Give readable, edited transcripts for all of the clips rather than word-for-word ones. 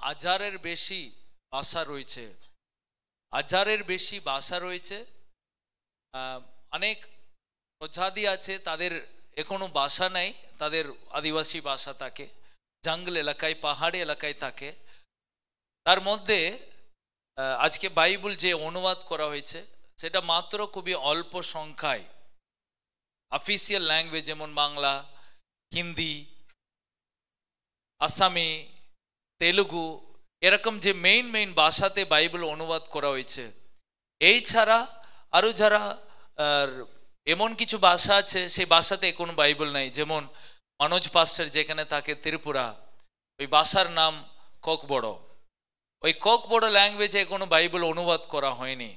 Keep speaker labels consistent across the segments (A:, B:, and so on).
A: হাজারের বেশি ভাষা রয়েছে, হাজারের বেশি ভাষা রয়েছে। অনেক প্রজাতি আছে, তাদের এখনো ভাষা নাই, তাদের আদিবাসী ভাষা থাকে, জঙ্গল এলাকায় পাহাড়ি এলাকায় থাকে। তার মধ্যে আজকে বাইবেল যে অনুবাদ করা হয়েছে সেটা মাত্র খুবই অল্প সংখ্যায় অফিসিয়াল ল্যাঙ্গুয়েজ, যেমন বাংলা, হিন্দি, আসামি, তেলুগু, এরকম যে মেইন ভাষাতে বাইবেল অনুবাদ করা হয়েছে। এই ছাড়া আরো যারা এমন কিছু ভাষা আছে সেই ভাষাতে কোনো বাইবেল নাই। যেমন মনোজ পাস্টার যেখানে থাকে ত্রিপুরা, ওই ভাষার নাম ককবড়। ওই ককবড় ল্যাঙ্গুয়েজে কোনো বাইবেল অনুবাদ করা হয়নি,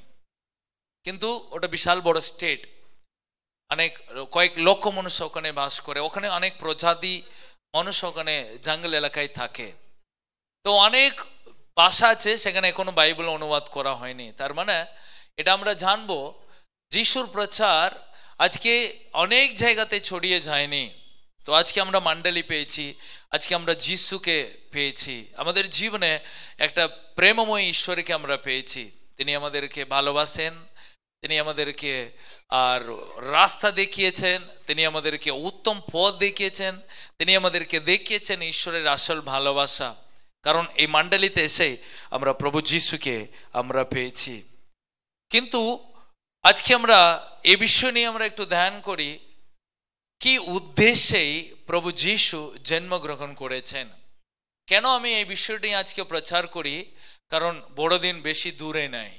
A: কিন্তু ওটা বিশাল বড় স্টেট, অনেক কয়েক লক্ষ মানুষ ওখানে বাস করে, ওখানে অনেক প্রজাতি মানুষ ওখানে জঙ্গল এলাকায় থাকে। তো অনেক ভাষা আছে, সেখানে কোনো বাইবেল অনুবাদ করা হয়নি। তার মানে এটা আমরা জানবো যিশুর প্রচার আজকে অনেক জায়গাতে ছড়িয়ে যায়নি। তো আজকে আমরা মণ্ডলী পেয়েছি, আজকে আমরা যিশুকে পেয়েছি, আমাদের জীবনে একটা প্রেমময় ঈশ্বরকে আমরা পেয়েছি। তিনি আমাদেরকে ভালোবাসেন, তিনি আমাদেরকে আর রাস্তা দেখিয়েছেন, তিনি আমাদেরকে উত্তম পথ দেখিয়েছেন, তিনি আমাদেরকে দেখিয়েছেন ঈশ্বরের আসল ভালোবাসা। কারণ এই মণ্ডলীতে এসে আমরা প্রভু যিশুকে আমরা পেয়েছি। কিন্তু আজকে আমরা এই বিষয় নিয়ে আমরা একটু ধ্যান করি, কি উদ্দেশ্যেই প্রভু যিশু জন্মগ্রহণ করেছেন। কেন আমি এই বিষয়টি আজকে প্রচার করি? কারণ বড়দিন বেশি দূরে নাই,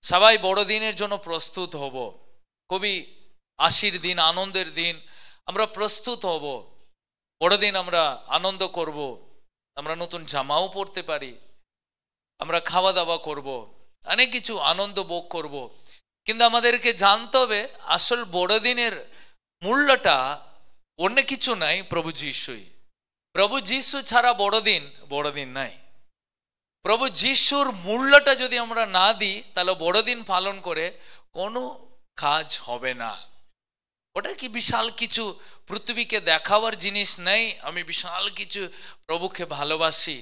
A: সবাই বড়দিনের জন্য প্রস্তুত হব। খুবই আশির দিন, আনন্দের দিন, আমরা প্রস্তুত হব। বড়দিন আমরা আনন্দ করব, আমরা নতুন জামাও পরতে পারি, আমরা খাওয়া দাওয়া করব, অনেক কিছু আনন্দ ভোগ করব। কিন্তু আমাদেরকে জানতে হবে আসল বড়দিনের মূল্যটা অন্য কিছু নাই, প্রভু যিশুই। প্রভু যিশু ছাড়া বড়দিন নাই। প্রভু যিশুর মূল্যটা যদি আমরা না দিই, তাহলে বড়দিন পালন করে কোনো কাজ হবে না। ওটা কি বিশাল কিছু পৃথিবীকে দেখাবার জিনিস নেই? আমি বিশাল কিছু প্রভুকে ভালোবাসি।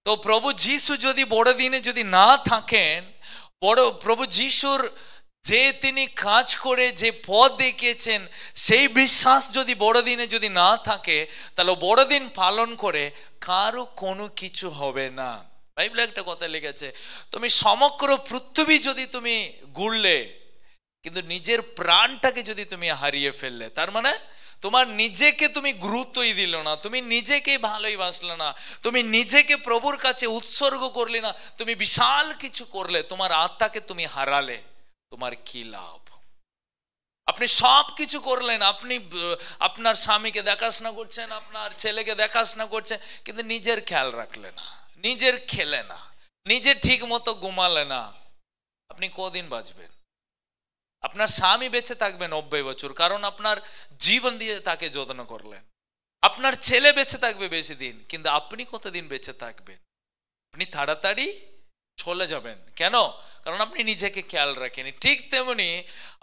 A: তো প্রভু যিশু যদি বড়দিনে যদি না থাকেন, প্রভু যিশুর যে তিনি কাজ করে যে পথ দেখিয়েছেন সেই বিশ্বাস যদি বড়দিনে যদি না থাকে, তাহলে বড়দিন পালন করে কারো কোনো কিছু হবে না। বাইবেলে একটা কথা লিখেছে, তুমি সমগ্র পৃথিবী যদি তুমি ঘুরলে কিন্তু নিজের প্রাণটাকে যদি তুমি হারিয়ে ফেললে, তার মানে তোমার নিজেকে তুমি গুরুত্বই দিল না, তুমি নিজেকে ভালোই বাসলে না, তুমি নিজেকে প্রভুর কাছে উৎসর্গ করলে না, তুমি বিশাল কিছু করলে, তোমার আত্মাকে তুমি হারালে, তোমার কি লাভ? আপনি সব কিছু করলেন, আপনি আপনার স্বামীকে দেখাশোনা করছেন, আপনার ছেলেকে দেখাশোনা করছেন, কিন্তু নিজের খেয়াল রাখলে না, নিজের খেলে না, নিজে ঠিক মতো ঘুমালে না, আপনি কদিন বাঁচবেন? আপনার স্বামী বেঁচে থাকবে 90 বছর, কারণ আপনার জীবন দিয়ে তাকে যত্ন করলেন। আপনার ছেলে বেঁচে থাকবে বেশি দিন, কিন্তু আপনি কতদিন বেঁচে থাকবেন? আপনি তাড়াতাড়ি চলে যাবেন। কেন? কারণ আপনি নিজেকে খেয়াল রাখেনি। ঠিক তেমনি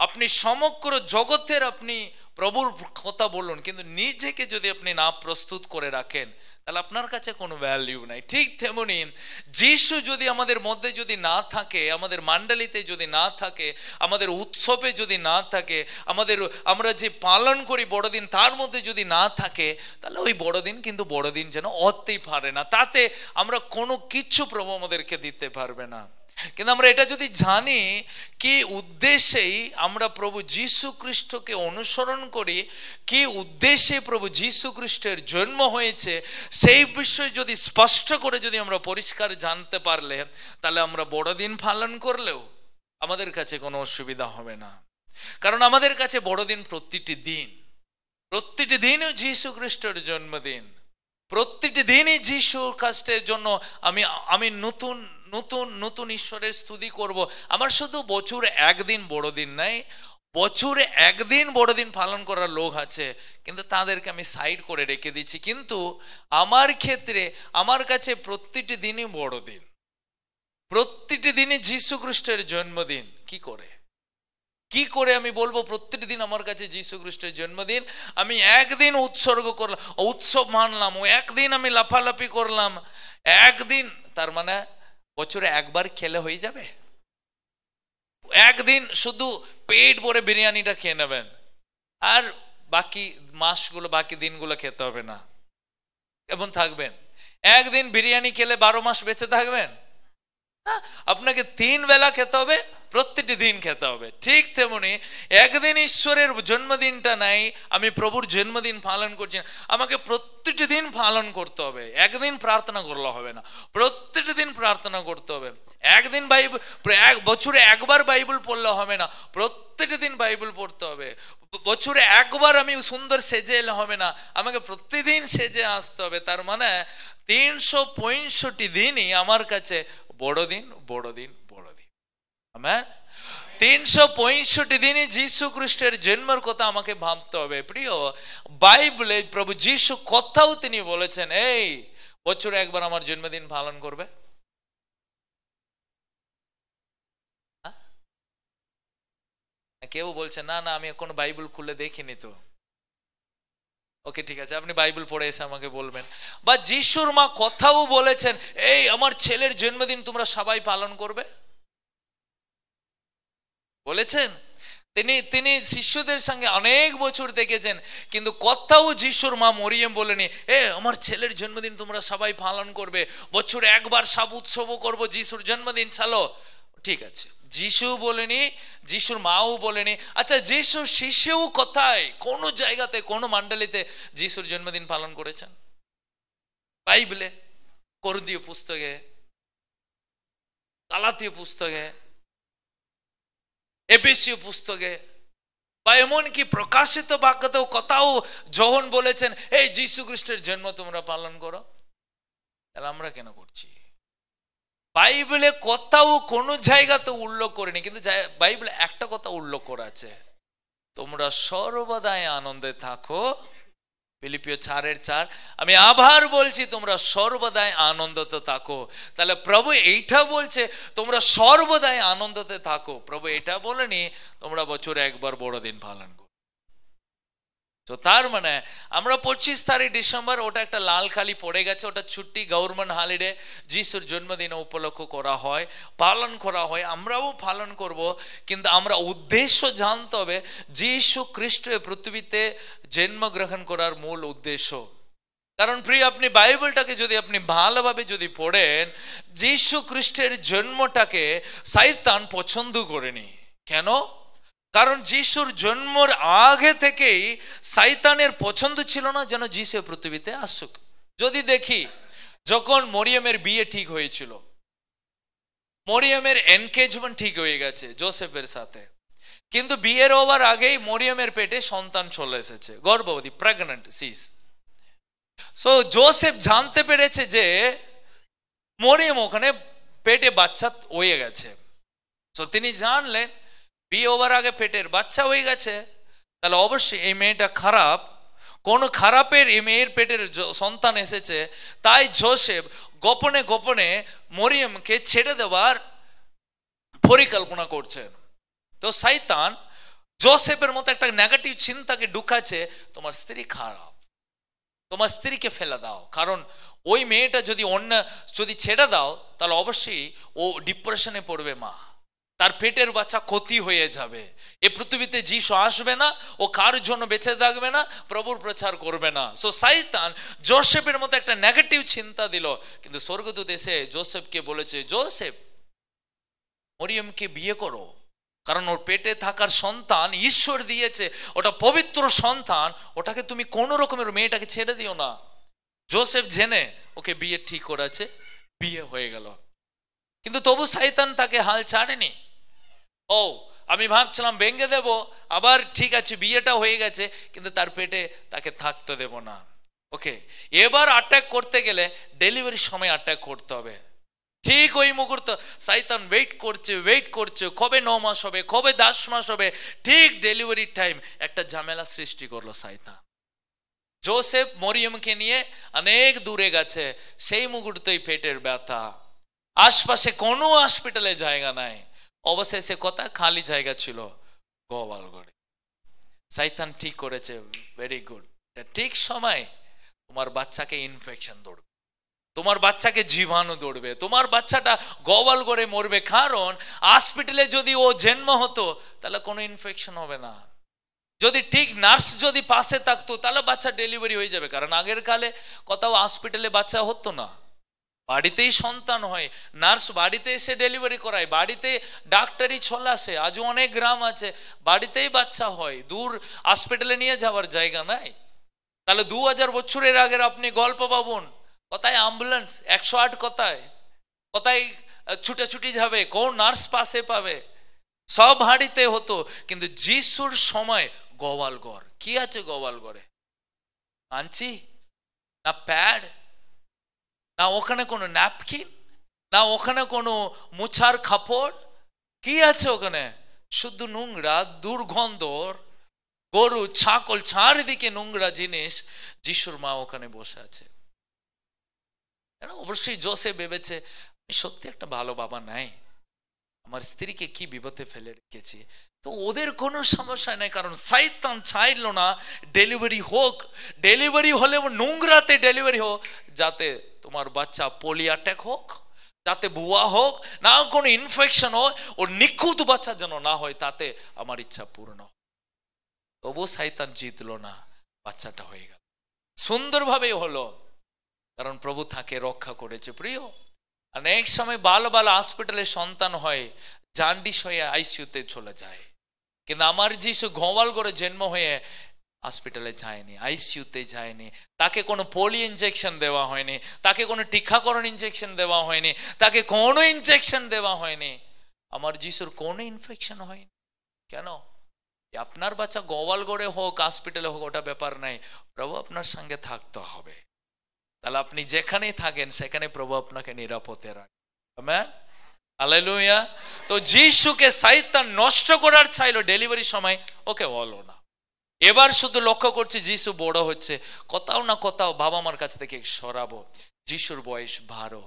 A: আপনি সমগ্র জগতের আপনি প্রভুর কথা বলুন, কিন্তু নিজেকে যদি আপনি না প্রস্তুত করে রাখেন, তাহলে আপনার কাছে কোনো ভ্যালিউ নাই। ঠিক তেমনি যিশু যদি আমাদের মধ্যে যদি না থাকে, আমাদের মণ্ডলীতে যদি না থাকে, আমাদের উৎসবে যদি না থাকে, আমরা যে পালন করি বড়দিন তার মধ্যে যদি না থাকে, তাহলে ওই বড়দিন কিন্তু বড়দিন যেন হতেই পারে না। তাতে আমরা কোনো কিছু প্রভু আমাদেরকে দিতে পারবে না। কিন্তু আমরা এটা যদি জানি কি উদ্দেশ্যেই আমরা প্রভু যীশু খ্রিস্টকে অনুসরণ করি, কি উদ্দেশ্যে প্রভু যীশু খ্রিস্টের জন্ম হয়েছে, সেই বিষয় যদি স্পষ্ট করে যদি আমরা পরিষ্কার জানতে পারলে, তাহলে আমরা বড়দিন পালন করলেও আমাদের কাছে কোনো অসুবিধা হবে না। কারণ আমাদের কাছে বড়দিন প্রতিটি দিনও যীশু খ্রিস্টের জন্মদিন। প্রতিটি দিনই যীশু খ্রিস্টের জন্য আমি নতুন নতুন নতুন ঈশ্বরের স্তুতি করব। আমার শুধু বছর একদিন বড়দিন নাই, বছরে একদিন বড়দিন পালন করার লোক আছে, কিন্তু তাদেরকে আমি সাইড করে রেখে দিচ্ছি। কিন্তু আমার ক্ষেত্রে আমার কাছে প্রতিটি দিনই বড়দিন, প্রতিটি দিনই যীশু খ্রিস্টের জন্মদিন। কি করে? কি করে আমি বলবো প্রত্যেক দিন আমার কাছে যীশু খ্রিস্টের জন্মদিন? আমি একদিন উৎসর্গ করলাম, উৎসব মানলাম, ও একদিন আমি লাফালাফি করলাম, একদিন, তার মানে বছরে একবার খেলে হয়ে যাবে? একদিন শুধু পেট ভরে বিরিয়ানিটা খেয়ে নেবেন, আর বাকি মাসগুলো, বাকি দিনগুলো খেতে হবে না, কেমন থাকবেন? একদিন বিরিয়ানি খেলে 12 মাস বেঁচে থাকবেন? আপনাকে 3 বেলা খেতে হবে, প্রত্যেকটি দিন খেতে হবে। ঠিক তেমনি একদিন ঈশ্বরের জন্মদিনটা নাই, আমি প্রভুর জন্মদিন পালন করছি, আমাকে প্রত্যেকটি দিন পালন করতে হবে। একদিন প্রার্থনা করলে হবে না, প্রত্যেকটি দিন প্রার্থনা করতে হবে। একদিন বাইবেল, বছরে একবার বাইবেল পড়লে হবে না, প্রত্যেকটি দিন বাইবেল পড়তে হবে। বছরে একবার আমি সুন্দর সেজে এলে হবে না, আমাকে প্রতিদিন সেজে আসতে হবে। তার মানে 365 দিনই আমার কাছে বড়দিন, বড়দিন, বড়দিন। আমেন। 365 দিনই যীশু খ্রিস্টের জন্মের কথা আমাকে ভাবতে হবে। প্রিয়, বাইবেলে প্রভু যীশু কথাও তিনি বলেছেন, এই বছরে একবার আমার জন্মদিন পালন করবে। কেউ বলছে না না আমি কোনো বাইবেল খুলে দেখিনি তো। ওকে, ঠিক আছে, আপনি বাইবেল পড়ে এসে আমাকে বলবেন। বা যিশুর মা কথাও বলেছেন, এই আমার ছেলের জন্মদিন তোমরা সবাই পালন করবে, বলেছেন। তিনি শিষ্যদের সঙ্গে অনেক বছর দেখেছেন, কিন্তু কথাও যিশুর মা মরিয়ম বলেনি, আমার ছেলের জন্মদিন তোমরা সবাই পালন করবে, বছরে একবার সব উৎসবও করবো, যিশুর জন্মদিন ছাড়ো। ঠিক আছে, যিশু বলেনি, যিশুর মাও বলেনি। আচ্ছা, যিশুর শিষ্যও কোথায়, কোন জায়গাতে, কোন মণ্ডলীতে যিশুর জন্মদিন পালন করেছেন? বাইবেলে, করন্থীয় পুস্তকে, গালাতীয় পুস্তকে, এফেসীয় পুস্তকে, বা এমনকি প্রকাশিত বাক্যতেও কোথাও যখন বলেছেন এই যীশু খ্রিস্টের জন্ম তোমরা পালন করো? তাহলে আমরা কেন করছি? বাইবেলে কোথাও কোন জায়গাতে উল্লেখ করেনি, কিন্তু বাইবেলে একটা কথা উল্লেখ করা আছে, তোমরা সর্বদাই আনন্দে থাকো। ফিলিপিও 4:4। আমি আবার বলছি, তোমরা সর্বদাই আনন্দতে থাকো। তাহলে প্রভু এইটা বলছে তোমরা সর্বদাই আনন্দতে থাকো, প্রভু এটা বলেনি তোমরা বছরে একবার বড়দিন পালন করো। তো তার মানে আমরা 25 তারিখ ডিসেম্বর, ওটা একটা লাল খালি পড়ে গেছে, ওটা ছুটি, গভর্নমেন্ট হলিডে, যিশুর জন্মদিন উপলক্ষ করা হয়, পালন করা হয়, আমরাও পালন করব। কিন্তু আমরা উদ্দেশ্য জানতে হবে, যিশু খ্রিস্ট পৃথিবীতে জন্মগ্রহণ করার মূল উদ্দেশ্য। কারণ প্রিয়, আপনি বাইবেলটাকে যদি আপনি ভালোভাবে যদি পড়েন, যিশু খ্রিস্টের জন্মটাকে শয়তান পছন্দ করেনি। কেন? কারণ যিশুর জন্মের আগে থেকেই শয়তানের পছন্দ ছিল না যেন যিশু পৃথিবীতে আসুক। যদি দেখি, যখন মরিয়মের বিয়ে ঠিক হয়েছিল, মরিয়মের এনগেজমেন্ট ঠিক হয়ে গেছে জোসেফের সাথে, কিন্তু বিয়ের হওয়ার আগেই মরিয়মের পেটে সন্তান চলে এসেছে, গর্ভবতী, প্রেগন্যান্ট সিস। সো জোসেফ জানতে পেরেছে যে মরিয়ম ওখানে পেটে বাচ্চা হয়ে গেছে। সো তিনি জানলেন বিয়ে হওয়ার আগে পেটের বাচ্চা হয়ে গেছে, তাহলে অবশ্যই এই মেয়েটা খারাপ, কোন খারাপের এই মেয়ের পেটের সন্তান এসেছে। তাই জোসেফ গোপনে গোপনে মরিয়মকে ছেড়ে দেওয়ার পরিকল্পনা করছেন। তো শয়তান জোসেফের মতো একটা নেগেটিভ চিন্তাকে ঢুকাচ্ছে, তোমার স্ত্রী খারাপ, তোমার স্ত্রীকে ফেলে দাও, কারণ ওই মেয়েটা যদি ছেড়ে দাও তাহলে অবশ্যই ও ডিপ্রেশনে পড়বে, মা, তার পেটের বাচ্চা ক্ষতি হয়ে যাবে, এ পৃথিবীতে যিশু আসবে না, ও কার জন্য বেঁচে থাকবে না, প্রভুর প্রচার করবে না। সো শয়তান জোসেফের মতো একটা নেগেটিভ চিন্তা দিল। কিন্তু স্বর্গদূত এসে জোসেফকে বলেছে, জোসেফ, মরিয়মকে বিয়ে করো, কারণ ওর পেটে থাকার সন্তান ঈশ্বর দিয়েছে, ওটা পবিত্র সন্তান, ওটাকে তুমি কোন রকমের মেয়েটাকে ছেড়ে দিও না। জোসেফ জেনে ওকে বিয়ে ঠিক করেছে, বিয়ে হয়ে গেল। কিন্তু তবু শয়তান তাকে হাল ছাড়েনি। আমি ভাবছিলাম ভেঙে দেব, আবার ঠিক আছে বিয়েটা হয়ে গেছে, কিন্তু তার পেটে তাকে থাকতে দেব না। ওকে, এবার অ্যাটাক করতে গেলে ডেলিভারির সময় অ্যাটাক করতে হবে। ঠিক ওই মুহূর্ত শয়তান ওয়েট করছে, কবে 9 মাস হবে, কবে 10 মাস হবে, ঠিক ডেলিভারির টাইম একটা ঝামেলা সৃষ্টি করলো শয়তান। জোসেফ মরিয়মকে নিয়ে অনেক দূরে গেছে, সেই মুহূর্তেই পেটের ব্যথা, আশপাশে কোনো হসপিটালে জায়গা নাই, অবশেষে কোথায় খালি জায়গা ছিল, গোয়াল ঘরে। শয়তান ঠিক করেছে, ভেরি গুড। ঠিক সময় তোমার বাচ্চাকে ইনফেকশন ধরবে, তোমার বাচ্চাকে জীবাণু ধরবে, তোমার বাচ্চাটা গোয়াল ঘরে মরবে। কারণ হসপিটালে যদি ও জন্ম হতো তাহলে কোনো ইনফেকশন হবে না। যদি ঠিক নার্স যদি পাশে থাকতো তাহলে বাচ্চা ডেলিভারি হয়ে যাবে। কারণ আগের কালে কোথাও হসপিটালে বাচ্চা হতো না, বাড়িতেই সন্তান হয়, নার্স বাড়িতে এসে ডেলিভারি করায়, বাড়িতে ডাক্তারি চলে আসে। আজও অনেক গ্রাম আছে বাড়িতেই বাচ্চা হয়, দূর হসপিটালে নিয়ে যাওয়ার জায়গা নাই। তাহলে 2000 বছরের আগের আপনি গল্প পাবুন, কোথায় অ্যাম্বুলেন্স 108 কোথায় কোথায় ছুটাছুটি যাবে, কোন নার্স পাশে পাবে, সব হাড়িতে হতো। কিন্তু যিশুর সময় গোয়াল ঘর, কি আছে গোয়াল ঘরে? আনছি না প্যাড, না ওখানে কোনো ন্যাপকিন, না ওখানে কোনো মুছার কাপড়, কি আছে ওখানে? শুধু নোংরা, দুর্গন্ধ, গরু ছাগল চারিদিকে নোংরা জিনিস। যিশুর মা ওখানে বসে আছে। অবশ্যই জোসেফ ভেবেছে আমি সত্যি একটা ভালো বাবা নাই, আমার স্ত্রীকে কি বিপদে ফেলে রেখেছি। তো ওদের কোনো সমস্যা নাই, কারণ শয়তান চাইল না ডেলিভারি হোক। ডেলিভারি হলে নোংরাতে ডেলিভারি হোক, যাতে তোমার বাচ্চা পোলিও অ্যাটাক হোক, যাতে বুয়া হোক, না কোনো ইনফেকশন হয়, ও নিখুঁত বাচ্চা যেন না হয়, তাতে আমার ইচ্ছা পূর্ণ। তবু শয়তান জিতলো না, বাচ্চাটা হয়ে গেল, সুন্দরভাবে হলো, কারণ প্রভু তাকে রক্ষা করেছে। প্রিয়, অনেক সময় ভালো ভালো হসপিটালে সন্তান হয়, জান্ডিস হয়ে আইসিইউতে চলে যায়। কিন্তু আমার যিশু গোয়াল ঘরে জন্ম হয়ে হসপিটালে যায়নি, আইসিইউতে যায়নি, তাকে কোনো পোলিও ইনজেকশন দেওয়া হয়নি, তাকে কোনো টিকাকরণ ইনজেকশন দেওয়া হয়নি, তাকে কোনো ইনজেকশন দেওয়া হয়নি। আমার যিশুর কোনো ইনফেকশন হয়নি। কেন? আপনার বাচ্চা গোয়াল ঘরে হোক হসপিটালে হোক ওটা ব্যাপার নাই, প্রভু আপনার সঙ্গে থাকতে হবে। তাহলে আপনি যেখানেই থাকেন সেখানে প্রভু আপনাকে নিরাপদে রাখে। Amen, hallelujah. তো যিশুকে শয়তান নষ্ট করার চাইলো ডেলিভারি সময়, ওকে বলো না। এবার শুধু লক্ষ্য করছি যিশু বড় হচ্ছে, কোথাও না কোথাও বাবা মার কাছ থেকে সরাবো। যিশুর বয়স 12,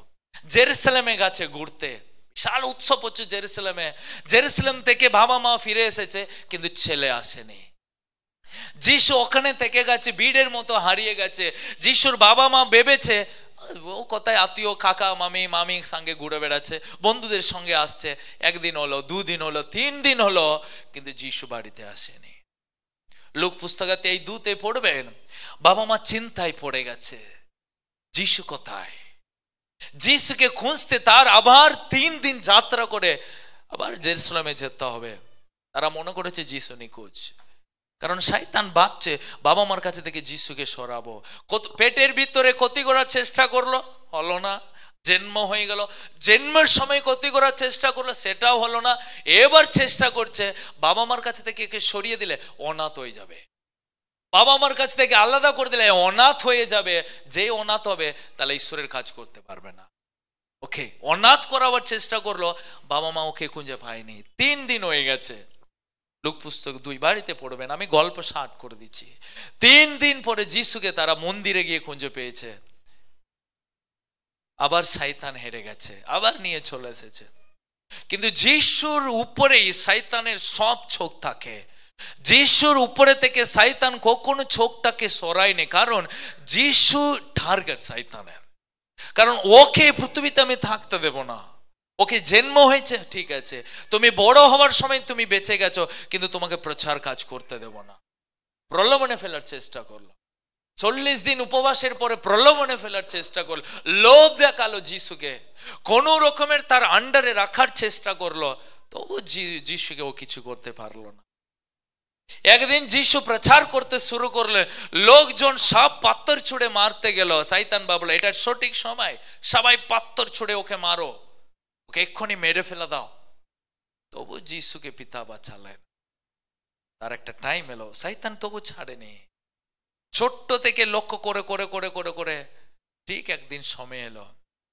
A: জেরুসালেমে গেছে ঘুরতে, বিশাল উৎসব হচ্ছে জেরুসালেমে। জেরুসালেম থেকে বাবা মা ফিরে এসেছে, কিন্তু ছেলে আসেনি। যিশু ওখানে থেকে গেছে, ভিড়ের মতো হারিয়ে গেছে। যিশুর বাবা মা ভেবেছে ও কোথায় আত্মীয় কাকা মামি মামির সঙ্গে ঘুরে বেড়াচ্ছে, বন্ধুদের সঙ্গে আসছে। একদিন হলো, 2 দিন হলো, 3 দিন হলো, কিন্তু যিশু বাড়িতে আসেনি। লুক পুস্তকাতে এই 2তে পড়বেন, বাবা মা চিন্তায় পড়ে গেছে, যিশু কোথায়? যিশুকে খুঁজতে তার আবার 3 দিন যাত্রা করে আবার জেরুসালেমে যেতে হবে। তারা মনে করেছে যিশু নিখোঁজ, কারণ শয়তান ভাবছে বাবা মার কাছে থেকে যিশুকে সরাবো। পেটের ভিতরে ক্ষতি করার চেষ্টা করলো, হলো না। জন্ম হয়ে গেল, জন্মের সময় ক্ষতি করার চেষ্টা করলো, সেটাও হলো না। এবার চেষ্টা করছে বাবা মার কাছে থেকে একে সরিয়ে দিলে অনাথ হয়ে যাবে, বাবা মার কাছ থেকে আলাদা করে দিলে অনাথ হয়ে যাবে। যে অনাথ হবে তাহলে ঈশ্বরের কাজ করতে পারবে না। ওকে অনাথ করাবার চেষ্টা করলো, বাবা মা ওকে খুঁজে পায়নি। 3 দিন হয়ে গেছে। লুক পুস্তক 2 বাড়িতে পড়বেন, আমি গল্প শার্ট করে দিচ্ছি। 3 দিন পরে যিশুকে তারা মন্দিরে গিয়ে খুঁজে পেয়েছে। আবার শয়তান হেরে গেছে, আবার নিয়ে চলে এসেছে। কিন্তু যিশুর উপরেই শয়তানের সব চোখ থাকে। যিশুর উপরে থেকে শয়তান কখনো চোখটাকে সরায়নি, কারণ যিশু টার্গেট শয়তানের। কারণ ওকে পৃথিবীতে আমি থাকতে দেব না। ওকে জন্ম হয়েছে ঠিক আছে, তুমি বড় হওয়ার সময় তুমি বেঁচে গেছো, কিন্তু তোমাকে প্রচার কাজ করতে দেব না। প্রলোভনে ফেলার চেষ্টা করলো, 40 দিন উপবাসের পরে প্রলোভনে ফেলার চেষ্টা করলো, লোভ দেখালো যিশুকে, কোন রকমের তার আন্ডারে রাখার চেষ্টা করলো, তবু যিশুকে ও কিছু করতে পারলো না। একদিন যিশু প্রচার করতে শুরু করলেন, লোকজন সব পাথর ছুঁড়ে মারতে গেল। শয়তান ভাবলো এটা সঠিক সময়, সবাই পাথর ছুঁড়ে ওকে মারো, ওকে এক্ষুনি মেরে ফেলে দাও। তবু যিশুকে পিতা বাঁচালেন। তার একটা টাইম এলো, শয়তান তবু ছাড়েনি। ছোট্ট থেকে লক্ষ্য করে করে করে করে করে ঠিক একদিন সময় এলো,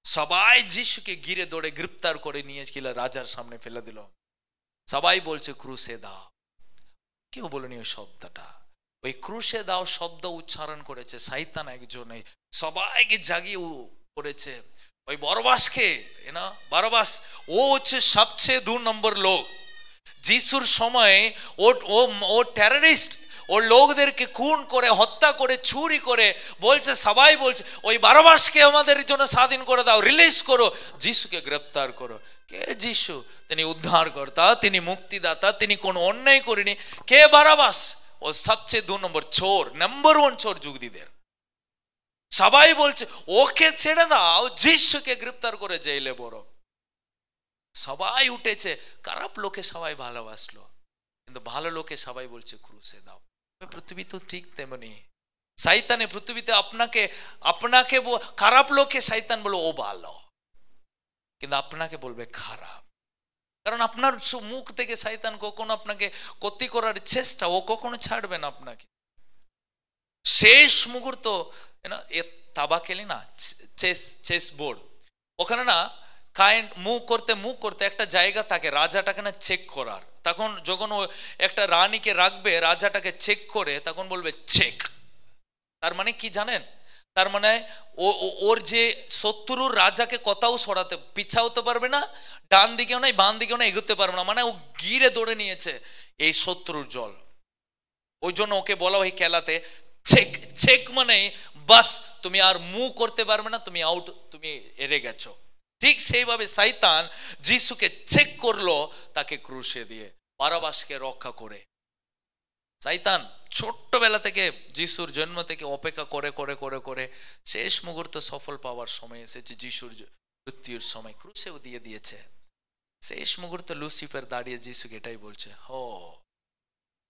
A: সবাই যিশুকে ঘিরে দৌড়ে গ্রেফতার করে নিয়ে গেল, রাজার সামনে ফেলে দিল। সবাই বলছে ক্রুশে দাও। কেউ বলেনি ওই শব্দটা, ওই ক্রুশে দাও শব্দ উচ্চারণ করেছে শয়তান একজনে, সবাইকে জাগিয়ে করেছে। ওই বরবাসকে, বারবাস, ও হচ্ছে সবচেয়ে 2 নম্বর লোক, যিশুর সময় ও ও ও টেররিস্ট, ও লোকদেরকে খুন করে, হত্যা করে, চুরি করে বলছে, সবাই বলছে ওই বারবাসকে আমাদের জন্য স্বাধীন করে দাও, রিলিজ করো, যিশুকে গ্রেপ্তার করো। কে যিশু? তিনি উদ্ধারকর্তা, তিনি মুক্তিদাতা, তিনি কোনো অন্যায় করেনি। কে বারবাস? ও সবচেয়ে 2 নম্বর চোর, নাম্বার 1 চোর যুগদিদের। সবাই বলছে ওকে ছেড়ে দাও, যিশুকে গ্রেপ্তার করে জেলে বড়। সবাই উঠেছে, খারাপ লোকে সবাই ভালোবাসলো, কিন্তু ভালো লোকে সবাই বলছে ক্রুশে দাও। পৃথিবী তো ঠিক তেমনি, শয়তানে পৃথিবীতে আপনাকে আপনাকে খারাপ লোকে শয়তান বলে ও ভালো, কিন্তু আপনাকে বলবে খারাপ, কারণ আপনার মুখ থেকে শয়তান কখনো আপনাকে ক্ষতি করার চেষ্টা, ও কখনো ছাড়বে না আপনাকে। শেষ মুহূর্ত তাবা খেলি না, চেস বোর্ড, ওখানে না কাইন্ড মুভ করতে একটা জায়গা থাকে রাজাটাকে না চেক করার। তখন যখন ও একটা রানীকে রাখবে, রাজাটাকে চেক করে তখন বলবে চেক। তার মানে কি জানেন? তার মানে ওর যে শত্রুর রাজাকে কোথাও সরাতে পিছাতে পারবে না, ডান দিকেও নাই বাম দিকেও না এগোতে পারবে না, মানে ও গিরে দৌড়ে নিয়েছে এই শত্রুর জল। ওই জন্য ওকে বলা হয় খেলাতে চেক। চেক মানে বাস, তুমি আর মুভ করতে পারবে না, তুমি আউট, তুমি হেরে গেছো। ঠিক সেইভাবে শয়তান যিশুকে চেক করলো, তাকে ক্রুশে দিয়ে, বারবাসকে রক্ষা করে। শয়তান ছোট্টবেলা থেকে যিশুর জন্ম থেকে অপেক্ষা করে করে করে করে শেষ মুহূর্ত সফল পাওয়ার সময় এসেছে, যিশুর মৃত্যুর সময় ক্রুশেও দিয়ে দিয়েছে। শেষ মুহূর্তে লুসিফার দাঁড়িয়ে যিশুকে এটাই বলছে, হো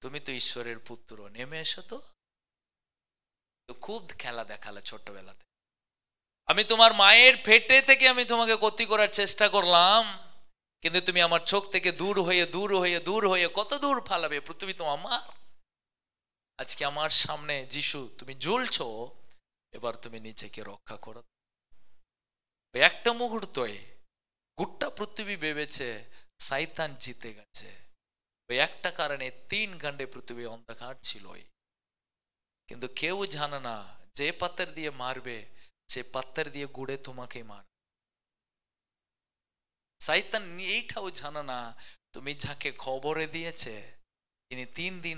A: তুমি তো ঈশ্বরের পুত্র, নেমে এসো তো। খুব খেলা দেখালে ছোট্টবেলাতে, আমি তোমার মায়ের পেটে থেকে আমি তোমাকে ক্ষতি করার চেষ্টা করলাম, কিন্তু তুমি আমার চোখ থেকে দূর হয়ে দূর হয়ে দূর হয়ে কত দূর ফালাবে, পৃথিবী তো আমার। আজকে আমার সামনে যিশু তুমি জ্বলছো, এবার তুমি নিজেকে রক্ষা করো। একটা মুহূর্তে গোটা পৃথিবী ভেবেছে শয়তান জিতে গেছে, ওই একটা কারণে 3 ঘন্টা পৃথিবী অন্ধকার ছিল। কিন্তু কেউ জানে না যে পাথর দিয়ে মারবে সে পাথর দিয়ে গুড়ে তোমাকে মার। শয়তান এইটাও জানে না তুমি যাকে খবরে দিয়েছে তিনি 3 দিন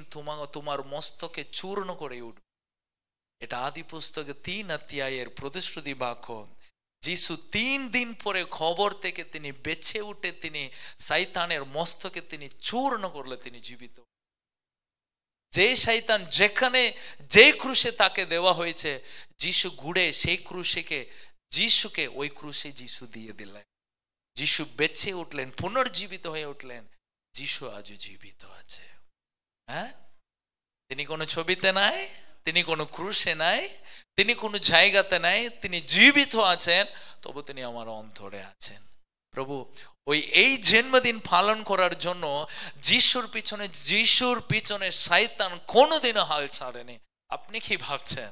A: তোমার মস্তকে চূর্ণ করে উঠবে। এটা আদি পুস্তকে 3 অধ্যায়ের প্রতিশ্রুতি বাক্য। যিশু 3 দিন পরে খবর থেকে তিনি বেঁচে উঠে তিনি শয়তানের মস্তকে তিনি চূর্ণ করলে তিনি জীবিত। যে শয়তান যেখানে যে ক্রুশে তাকে দেওয়া হয়েছে, যিশু ঘুরে সেই ক্রুশকে যিশুকে ওই ক্রুশে যিশু দিয়ে দিলেন। যিশু বেঁচে উঠলেন, পুনর্জীবিত হয়ে উঠলেন। যিশু আজও জীবিত আছে। হ্যাঁ, তিনি কোনো ছবিতে নাই, তিনি কোনো ক্রুশে নাই, তিনি কোনো জায়গাতে নাই, তিনি জীবিত আছেন, তবু তিনি আমার অন্তরে আছেন। প্রভু ওই এই জন্মদিন পালন করার জন্য যিশুর পিছনে শয়তান কোনোদিনও হাল ছাড়েনি। আপনি কি ভাবছেন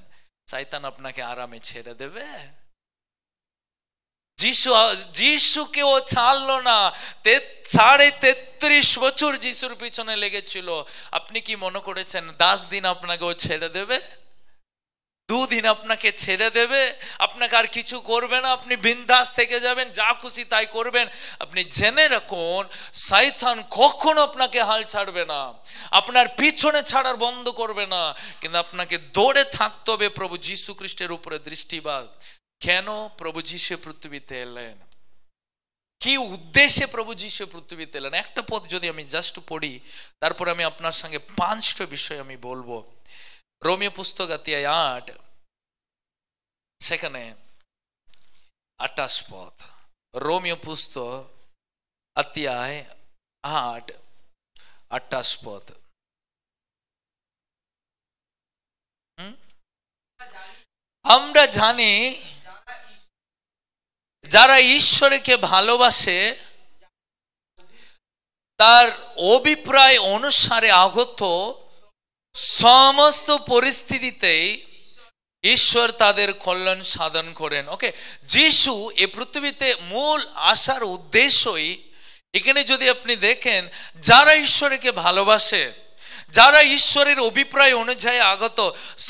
A: শয়তান আপনাকে আরামে ছেড়ে দেবে? যিশুকে ও ছাড়লো না। 33.5 বছর যিশুর পিছনে লেগেছিল। আপনি কি মনে করেছেন 10 দিন আপনাকে ও ছেড়ে দেবে? 2 দিন আপনাকে ছেড়ে দেবে? আপনাকে আর কিছু করবে না, আপনি বিন্দাস থেকে যাবেন, যা খুশি তাই করবেন? আপনি জেনে রাখুন শয়তান কখনো আপনাকে হাল ছাড়বে না, আপনার পিছনে ছাড়ার বন্ধ করবে না, কিন্তু আপনাকে দৌড়ে থাকতে হবে প্রভু যীশু খ্রিস্টের উপরে দৃষ্টিপাত। কেন প্রভু যীশু পৃথিবীতে এলেন, কি উদ্দেশ্যে প্রভু যীশু পৃথিবীতে এলেন, একটা পদ যদি আমি জাস্ট পড়ি, তারপর আমি আপনার সঙ্গে 5টা বিষয় আমি বলবো। রোমীয় পুস্তক অধ্যায় 8 সেখানে 28 পদ। রোমীয় পুস্তক অধ্যায় 8 28 পদ। আমরা জানি যারা ঈশ্বরকে ভালোবাসে তার অভিপ্রায় অনুসারে আগত সমস্ত পরিস্থিতিতেই ঈশ্বর তাদের কল্যাণ সাধন করেন। ওকে, যিশু এই পৃথিবীতে মূল আসার উদ্দেশ্যই, এখানে যদি আপনি দেখেন যারা ঈশ্বরকে ভালোবাসে, যারা ঈশ্বরের অভিপ্রায় অনুযায়ী আগত,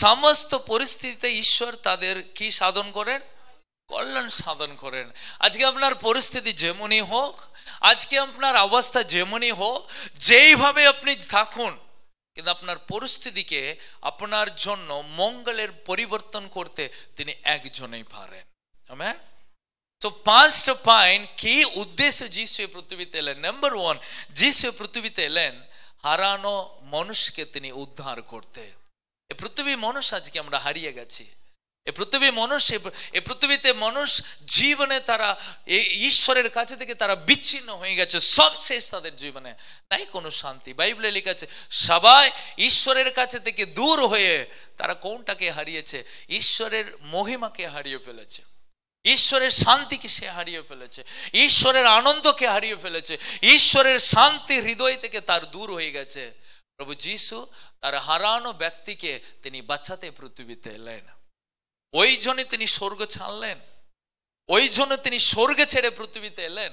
A: সমস্ত পরিস্থিতিতে ঈশ্বর তাদের কি সাধন করেন? কল্যাণ সাধন করেন। আজকে আপনার পরিস্থিতি যেমনই হোক, আজকে আপনার অবস্থা যেমনই হোক, যেইভাবে আপনি থাকুন, কিন্তু আপনার পরিস্থিতিকে আপনার জন্য মঙ্গলের পরিবর্তন করতে তিনি একজনেই পারেন। আমেন। তো পাঁচটা পয়েন্ট কি উদ্দেশ্যে যিশু পৃথিবীতে এলেন। নাম্বার 1, যিশু পৃথিবীতে এলেন হারানো মানুষকে তিনি উদ্ধার করতে। এই পৃথিবী মানুষ আজকে আমরা হারিয়ে গেছি। এই পৃথিবী মানুষ, এই পৃথিবীতে মানুষ জীবনে তারা এই ঈশ্বরের কাছে থেকে তারা বিচ্ছিন্ন হয়ে গেছে। সব শেষ তাদের জীবনে, নাই কোনো শান্তি। বাইবেলে লেখা আছে সবাই ঈশ্বরের কাছে থেকে দূর হয়ে তারা কোনটাকে হারিয়েছে? ঈশ্বরের মহিমাকে হারিয়ে ফেলেছে, ঈশ্বরের শান্তিকে সে হারিয়ে ফেলেছে, ঈশ্বরের আনন্দকে হারিয়ে ফেলেছে, ঈশ্বরের শান্তি হৃদয় থেকে তার দূর হয়ে গেছে। প্রভু যিশু তার হারানো ব্যক্তিকে তিনি বাঁচাতে পৃথিবীতে এলেন। ওই জন্য তিনি স্বর্গ ছাড়লেন, ওই জন্য তিনি স্বর্গে ছেড়ে পৃথিবীতে এলেন।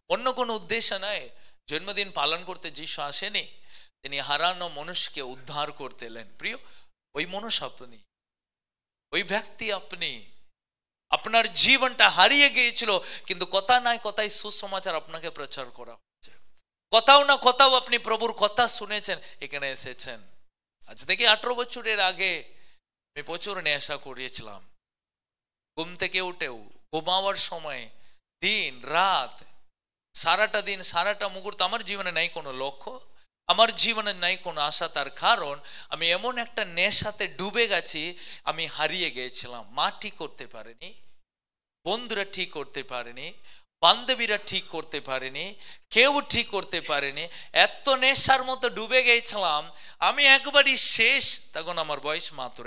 A: অন্য কোনো উদ্দেশ্য নাই। জন্মদিন পালন করতে যিশু আসেনি, তিনি হারানো মানুষকে উদ্ধার করতে এলেন। প্রিয়, ওই মানুষ আপনি, ওই ব্যক্তি আপনি। আপনার জীবনটা হারিয়ে গিয়েছিল, কিন্তু কথা নাই কথাই সুসমাচার আপনাকে প্রচার করা হচ্ছে। কোথাও না কোথাও আপনি প্রভুর কথা শুনেছেন, এখানে এসেছেন। আজ থেকে 18 বছরের আগে আমি প্রচুর নেশা করিয়েছিলাম। ঘুম থেকে উঠেও ঘুমাওয়ার সময় দিন রাত, সারাটা দিন সারাটা মুহূর্ত আমার জীবনে নাই কোনো লক্ষ্য, আমার জীবনে নাই কোনো আশা। তার কারণ আমি এমন একটা নেশাতে ডুবে গেছি, আমি হারিয়ে গিয়েছিলাম। মা ঠিক করতে পারেনি, বন্ধুরা ঠিক করতে পারেনি, বান্ধবীরা ঠিক করতে পারেনি, কেউ ঠিক করতে পারেনি। এত নেশার মতো ডুবে গিয়েছিলাম আমি, একবারই শেষ। তখন আমার বয়স মাত্র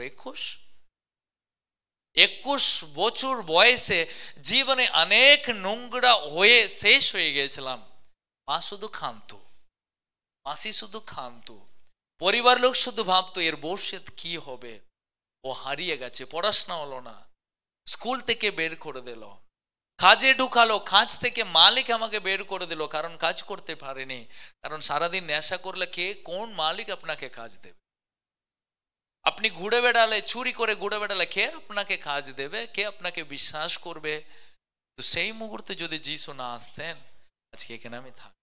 A: 21 বছর বয়সে জীবনে অনেক নোংরা হয়ে শেষ হয়ে গিয়েছিলাম। মা শুধু খান্ত, মাসি শুধু খান্ত, পরিবার লোক শুধু ভাবতো এর ভবিষ্যৎ কি হবে। ও হারিয়ে গেছে, পড়াশোনা হলো না, স্কুল থেকে বের করে দিল, কাজে ঢুকালো, কাজ থেকে মালিক আমাকে বের করে দিল, কারণ কাজ করতে পারেনি। কারণ সারাদিন নেশা করলে কে, কোন মালিক আপনাকে কাজ দেবে? আপনি ঘুরে বেড়ালে, চুরি করে ঘুরে বেড়ালে কে আপনাকে কাজ দেবে? কে আপনাকে বিশ্বাস করবে? তো সেই মুহূর্তে যদি যিশু না আসতেন, আজকে এখানে আমি থাক।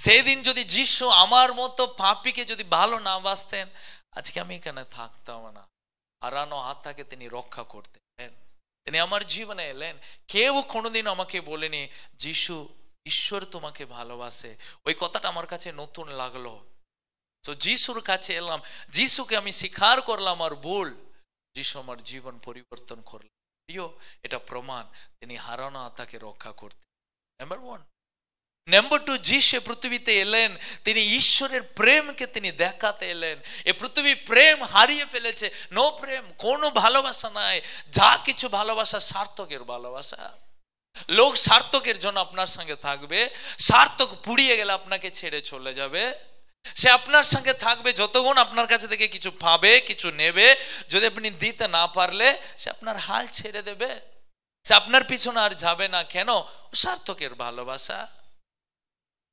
A: সেই দিন যদি যিশু আমার মতো পাপীকে যদি ভালো না বাসতেন, আজকে আমি এখানে থাকতাম না। হারানো হাতটাকে তিনি রক্ষা করতেন, তিনি আমার জীবনে এলেন। কেউ কোনোদিন আমাকে বলেনি যিশু, ঈশ্বর তোমাকে ভালোবাসে। ওই কথাটা আমার কাছে নতুন লাগলো। তো যিশুর কাছে এলাম, যিশুকে আমি স্বীকার করলাম আর ভুল, যিশু আমার জীবন পরিবর্তন করলেন। প্রিয়, এটা প্রমাণ তিনি হারানো আত্মাকে রক্ষা করতে। নাম্বার 1। নাম্বার 2, যিশু পৃথিবীতে এলেন, তিনি ঈশ্বরের প্রেমকে তিনি দেখাতে এলেন। এই পৃথিবী প্রেম হারিয়ে ফেলেছে। নো প্রেম, কোনো ভালোবাসা নাই। যা কিছু ভালোবাসা স্বার্থকের ভালোবাসা। লোক স্বার্থকের জন্য আপনার সঙ্গে থাকবে, স্বার্থক পুড়িয়ে গেলে আপনাকে ছেড়ে চলে যাবে। সে আপনার সঙ্গে থাকবে যতক্ষণ আপনার কাছে থেকে কিছু পাবে, কিছু নেবে। যদি আপনি দিতে না পারলে সে আপনার হাল ছেড়ে দেবে, সে আপনার পিছনে আর যাবে না। কেন? স্বার্থকের ভালোবাসা।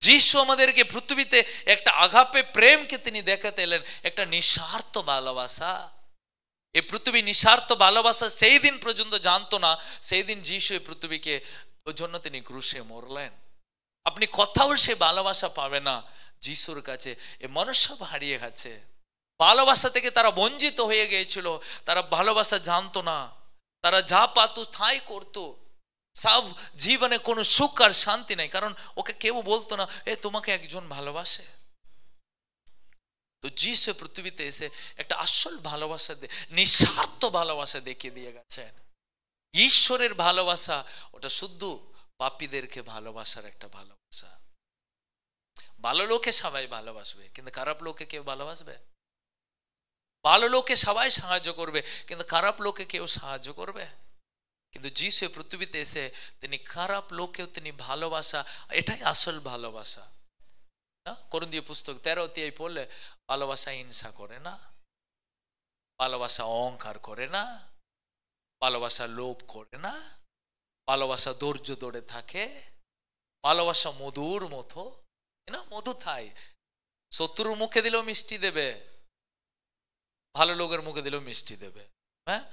A: যিশু আমাদেরকে পৃথিবীতে একটা আগাপে প্রেমকে তিনি দেখাতে এলেন, একটা নিঃস্বার্থ ভালোবাসা। এই পৃথিবী নিঃস্বার্থ ভালোবাসা সেই দিন পর্যন্ত জানতো না, সেই দিন যিশু এই পৃথিবীকে ওই জন্য তিনি ক্রুশে মরলেন। আপনি কোথাও সে ভালোবাসা পাবে না যিশুর কাছে। এই মানুষ সব হারিয়ে গেছে, ভালোবাসা থেকে তারা বঞ্চিত হয়ে গিয়েছিল। তারা ভালোবাসা জানতো না, তারা যা পাতো তাই করতো। সব জীবনে কোনো সুখ আর শান্তি নাই, কারণ ওকে কেউ বলতো না তোমাকে একজন ভালোবাসে। তো যিশু পৃথিবীতে এসে একটা আসল ভালোবাসা, নিঃস্বার্থ ভালোবাসা দেখিয়ে দিয়ে গেছেন। ঈশ্বরের ভালোবাসা ওটা শুধু পাপীদেরকে ভালোবাসার একটা ভালোবাসা। ভালো লোকে সবাই ভালোবাসবে, কিন্তু খারাপ লোকে কেউ ভালোবাসবে? ভালো লোকে সবাই সাহায্য করবে, কিন্তু খারাপ লোকে কেউ সাহায্য করবে? কিন্তু যিশু পৃথিবীতে এসে তিনি খারাপ লোকেও তিনি ভালোবাসা, এটাই আসল ভালোবাসা। না, করুণীয় পুস্তক 13 অধ্যায় পড়লে ভালোবাসা হিংসা করে না, ভালোবাসা অহংকার করে না, ভালোবাসা লোভ করে না, ভালোবাসা ধৈর্য ধরে থাকে, ভালোবাসা মধুর মতো। না, মধু থাই, শত্রুর মুখে দিলেও মিষ্টি দেবে, ভালো লোকের মুখে দিলেও মিষ্টি দেবে। হ্যাঁ,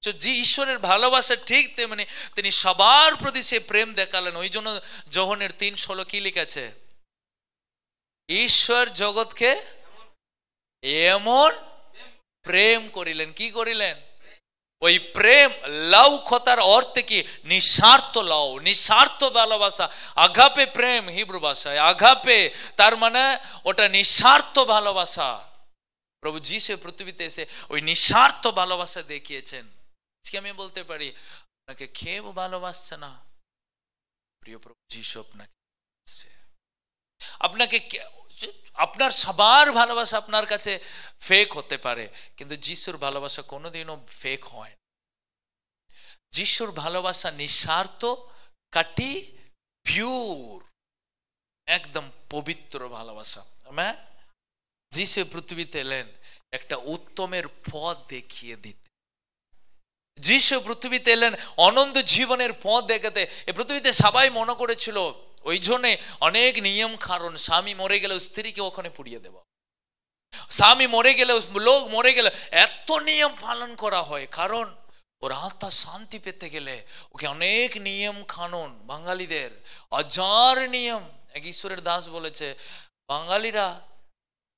A: যে ঈশ্বরের ভালোবাসা ঠিক তেমনি তিনি সবার প্রতি সে প্রেম দেখালেন। ওই জন্য যোহনের 3:16 কি লিখেছে? ঈশ্বর জগৎকে এমন প্রেম করিলেন। কি করিলেন? ওই প্রেম, লাভ কথার অর্থ কি? নিঃস্বার্থ লাভ, নিঃস্বার্থ ভালোবাসা। আগাপে প্রেম হিব্রু ভাষায়, আগাপে তার মানে ওটা নিঃস্বার্থ ভালোবাসা। প্রভু যিশু পৃথিবীতে এসে ওই নিঃস্বার্থ ভালোবাসা দেখিয়েছেন। আজকে আমি বলতে পারি আপনাকে কেউ ভালোবাসছে না, প্রিয় প্রভু যিশু আপনাকে, আপনাকে আপনার সবার ভালোবাসা আপনার কাছে ফেক হতে পারে, কিন্তু যিশুর ভালোবাসা কোনোদিনও ফেক হয় না। যিশুর ভালোবাসা নিঃস্বার্থ, কাটি, পিওর, একদম পবিত্র ভালোবাসা। আমেন। যিশু পৃথিবীতে এলেন একটা উত্তমের পথ দেখিয়ে দিতে। যিশু পৃথিবীতে এলেন অনন্ত জীবনের পথ দেখাতে। এই পৃথিবীতে সবাই মনে করেছিল, ওই জন্যে অনেক নিয়ম কারণ, স্বামী মরে গেলেও স্ত্রীকে ওখানে পুড়িয়ে দেওয়া, স্বামী মরে গেলেও, লোক মরে গেলে এত নিয়ম পালন করা হয়, কারণ ওর আত্মা শান্তি পেতে গেলে ওকে অনেক নিয়ম কানুন, বাঙালিদের হাজার নিয়ম। এক ঈশ্বরের দাস বলেছে, বাঙালিরা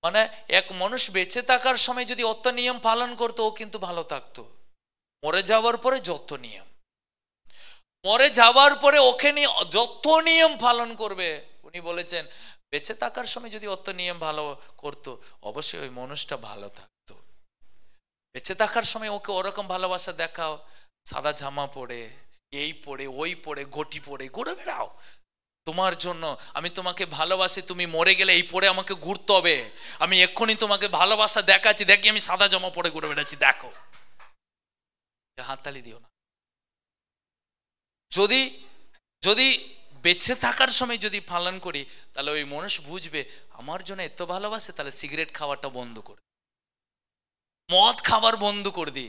A: মানে এক মানুষ বেঁচে থাকার সময় যদি অত নিয়ম পালন করতো, ও কিন্তু ভালো থাকতো। মরে যাওয়ার পরে যত নিয়ম, মরে যাওয়ার পরে ওকে নিয়ে যত নিয়ম পালন করবে। উনি বলেছেন বেঁচে থাকার সময় যদি অত নিয়ম ভালো করতো, অবশ্যই ওই মানুষটা ভালো থাকতো। বেঁচে থাকার সময় ওকে ওরকম ভালোবাসা দেখাও, সাদা জামা পরে, এই পরে, ওই পরে, ঘটি পরে ঘুরে বেড়াও, তোমার জন্য আমি তোমাকে ভালোবাসি, তুমি মরে গেলে এই পরে আমাকে ঘুরতে হবে, আমি এক্ষুনি তোমাকে ভালোবাসা দেখাচ্ছি, দেখি আমি সাদা জামা পরে ঘুরে বেড়াচ্ছি, দেখো। হাততালি দিও না। যদি যদি বেঁচে থাকার সময় যদি পালন করি, তাহলে ওই মানুষ বুঝবে আমার জন্য এত ভালোবাসে, তাহলে সিগারেট খাওয়াটা বন্ধ করে, মদ খাবার বন্ধ করে দি।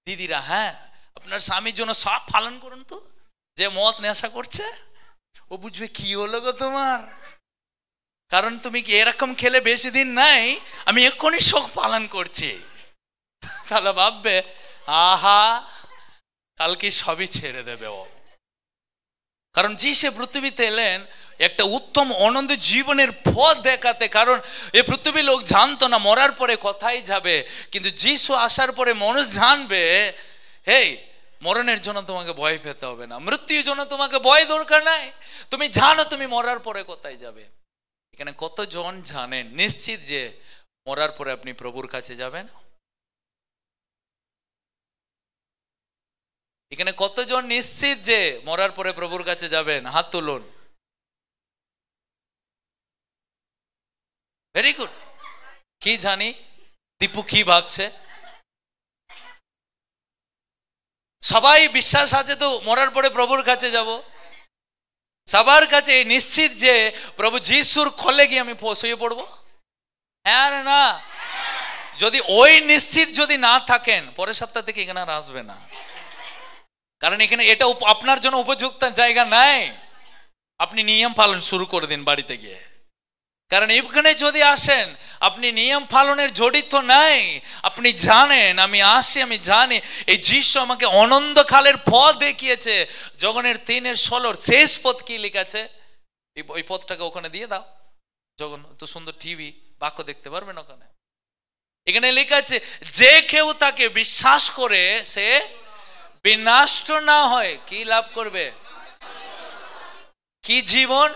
A: দিদিরা, হ্যাঁ আপনার স্বামীর জন্য সব পালন করুন তো। যে মদ নেশা করছে ও বুঝবে কি হলো গো তোমার, কারণ তুমি কি এরকম খেলে বেশি দিন নাই, আমি এক্ষুনি শোক পালন করছি। তাহলে ভাববে আহা কালকে সবই ছেড়ে দেবে ও। কারণ যিশু পৃথিবীতে এলেন একটা উত্তম আনন্দ জীবনের পথ দেখাতে। কারণ এই পৃথিবীর লোক জানতো না মরার পরে কোথায় যাবে, কিন্তু যিশু আসার পরে মানুষ জানবে, হেই মরণের জন্য তোমাকে ভয় পেতে হবে না, মৃত্যুর জন্য তোমাকে ভয় দরকার নাই, তুমি জানো তুমি মরার পরে কোথায় যাবে। এখানে কতজন জানেন নিশ্চিত যে মরার পরে আপনি প্রভুর কাছে যাবেন? এখানে কতজন নিশ্চিত যে মরার পরে প্রভুর কাছে যাবেন? হাত তুলুন। Very good. কি জানি দীপু কি ভাবছে? সবাই বিশ্বাস আছে তো মরার পরে প্রভুর কাছে যাব? সবার কাছে নিশ্চিত যে প্রভু যিশুর খলে গিয়ে আমি শুয়ে পড়বো? হ্যাঁ না? যদি ওই নিশ্চিত যদি না থাকেন, পরের সপ্তাহ থেকে এখানে আর আসবে না, কারণ এখানে এটা আপনার জন্য উপযুক্ত জায়গা নাই। আপনি নিয়ম পালন শুরু করে দিন বাড়িতে গিয়ে, কারণ এখানে যদি আসেন আপনি নিয়ম পালনের জড়িত নাই, আপনি জানেন আমি আসি, আমি জানি এই যিশু আমাকে অনন্তকালের পথ দেখিয়েছে। যোহনের 3:16 শেষ পথ কি লিখেছে, ওই পথটাকে ওখানে দিয়ে দাও। যখন তো সুন্দর টিভি বাক্য দেখতে পারবেন ওখানে, এখানে লেখা আছে যে কেউ তাকে বিশ্বাস করে সে বিনষ্ট না হয় কি লাভ করবে? কি জীবন?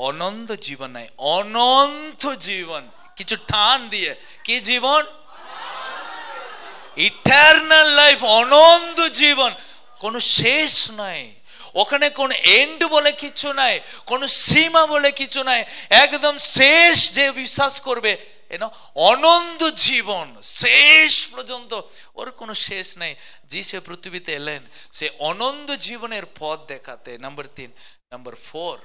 A: অনন্ত জীবন নাই, অনন্ত জীবন। কিছু টান দিয়ে কি জীবন? ইটারনাল লাইফ, অনন্ত জীবন। কোনো শেষ নাই ওখানে, কোন এন্ড বলে কিছু নাই, কোন সীমা বলে কিছু নাই, একদম শেষ যে বিশ্বাস করবে অনন্ত জীবন শেষ পর্যন্ত, ওর কোনো শেষ নাই। যিশু পৃথিবীতে এলেন সে অনন্ত জীবনের পথ দেখাতে। নাম্বার 3। নাম্বার 4,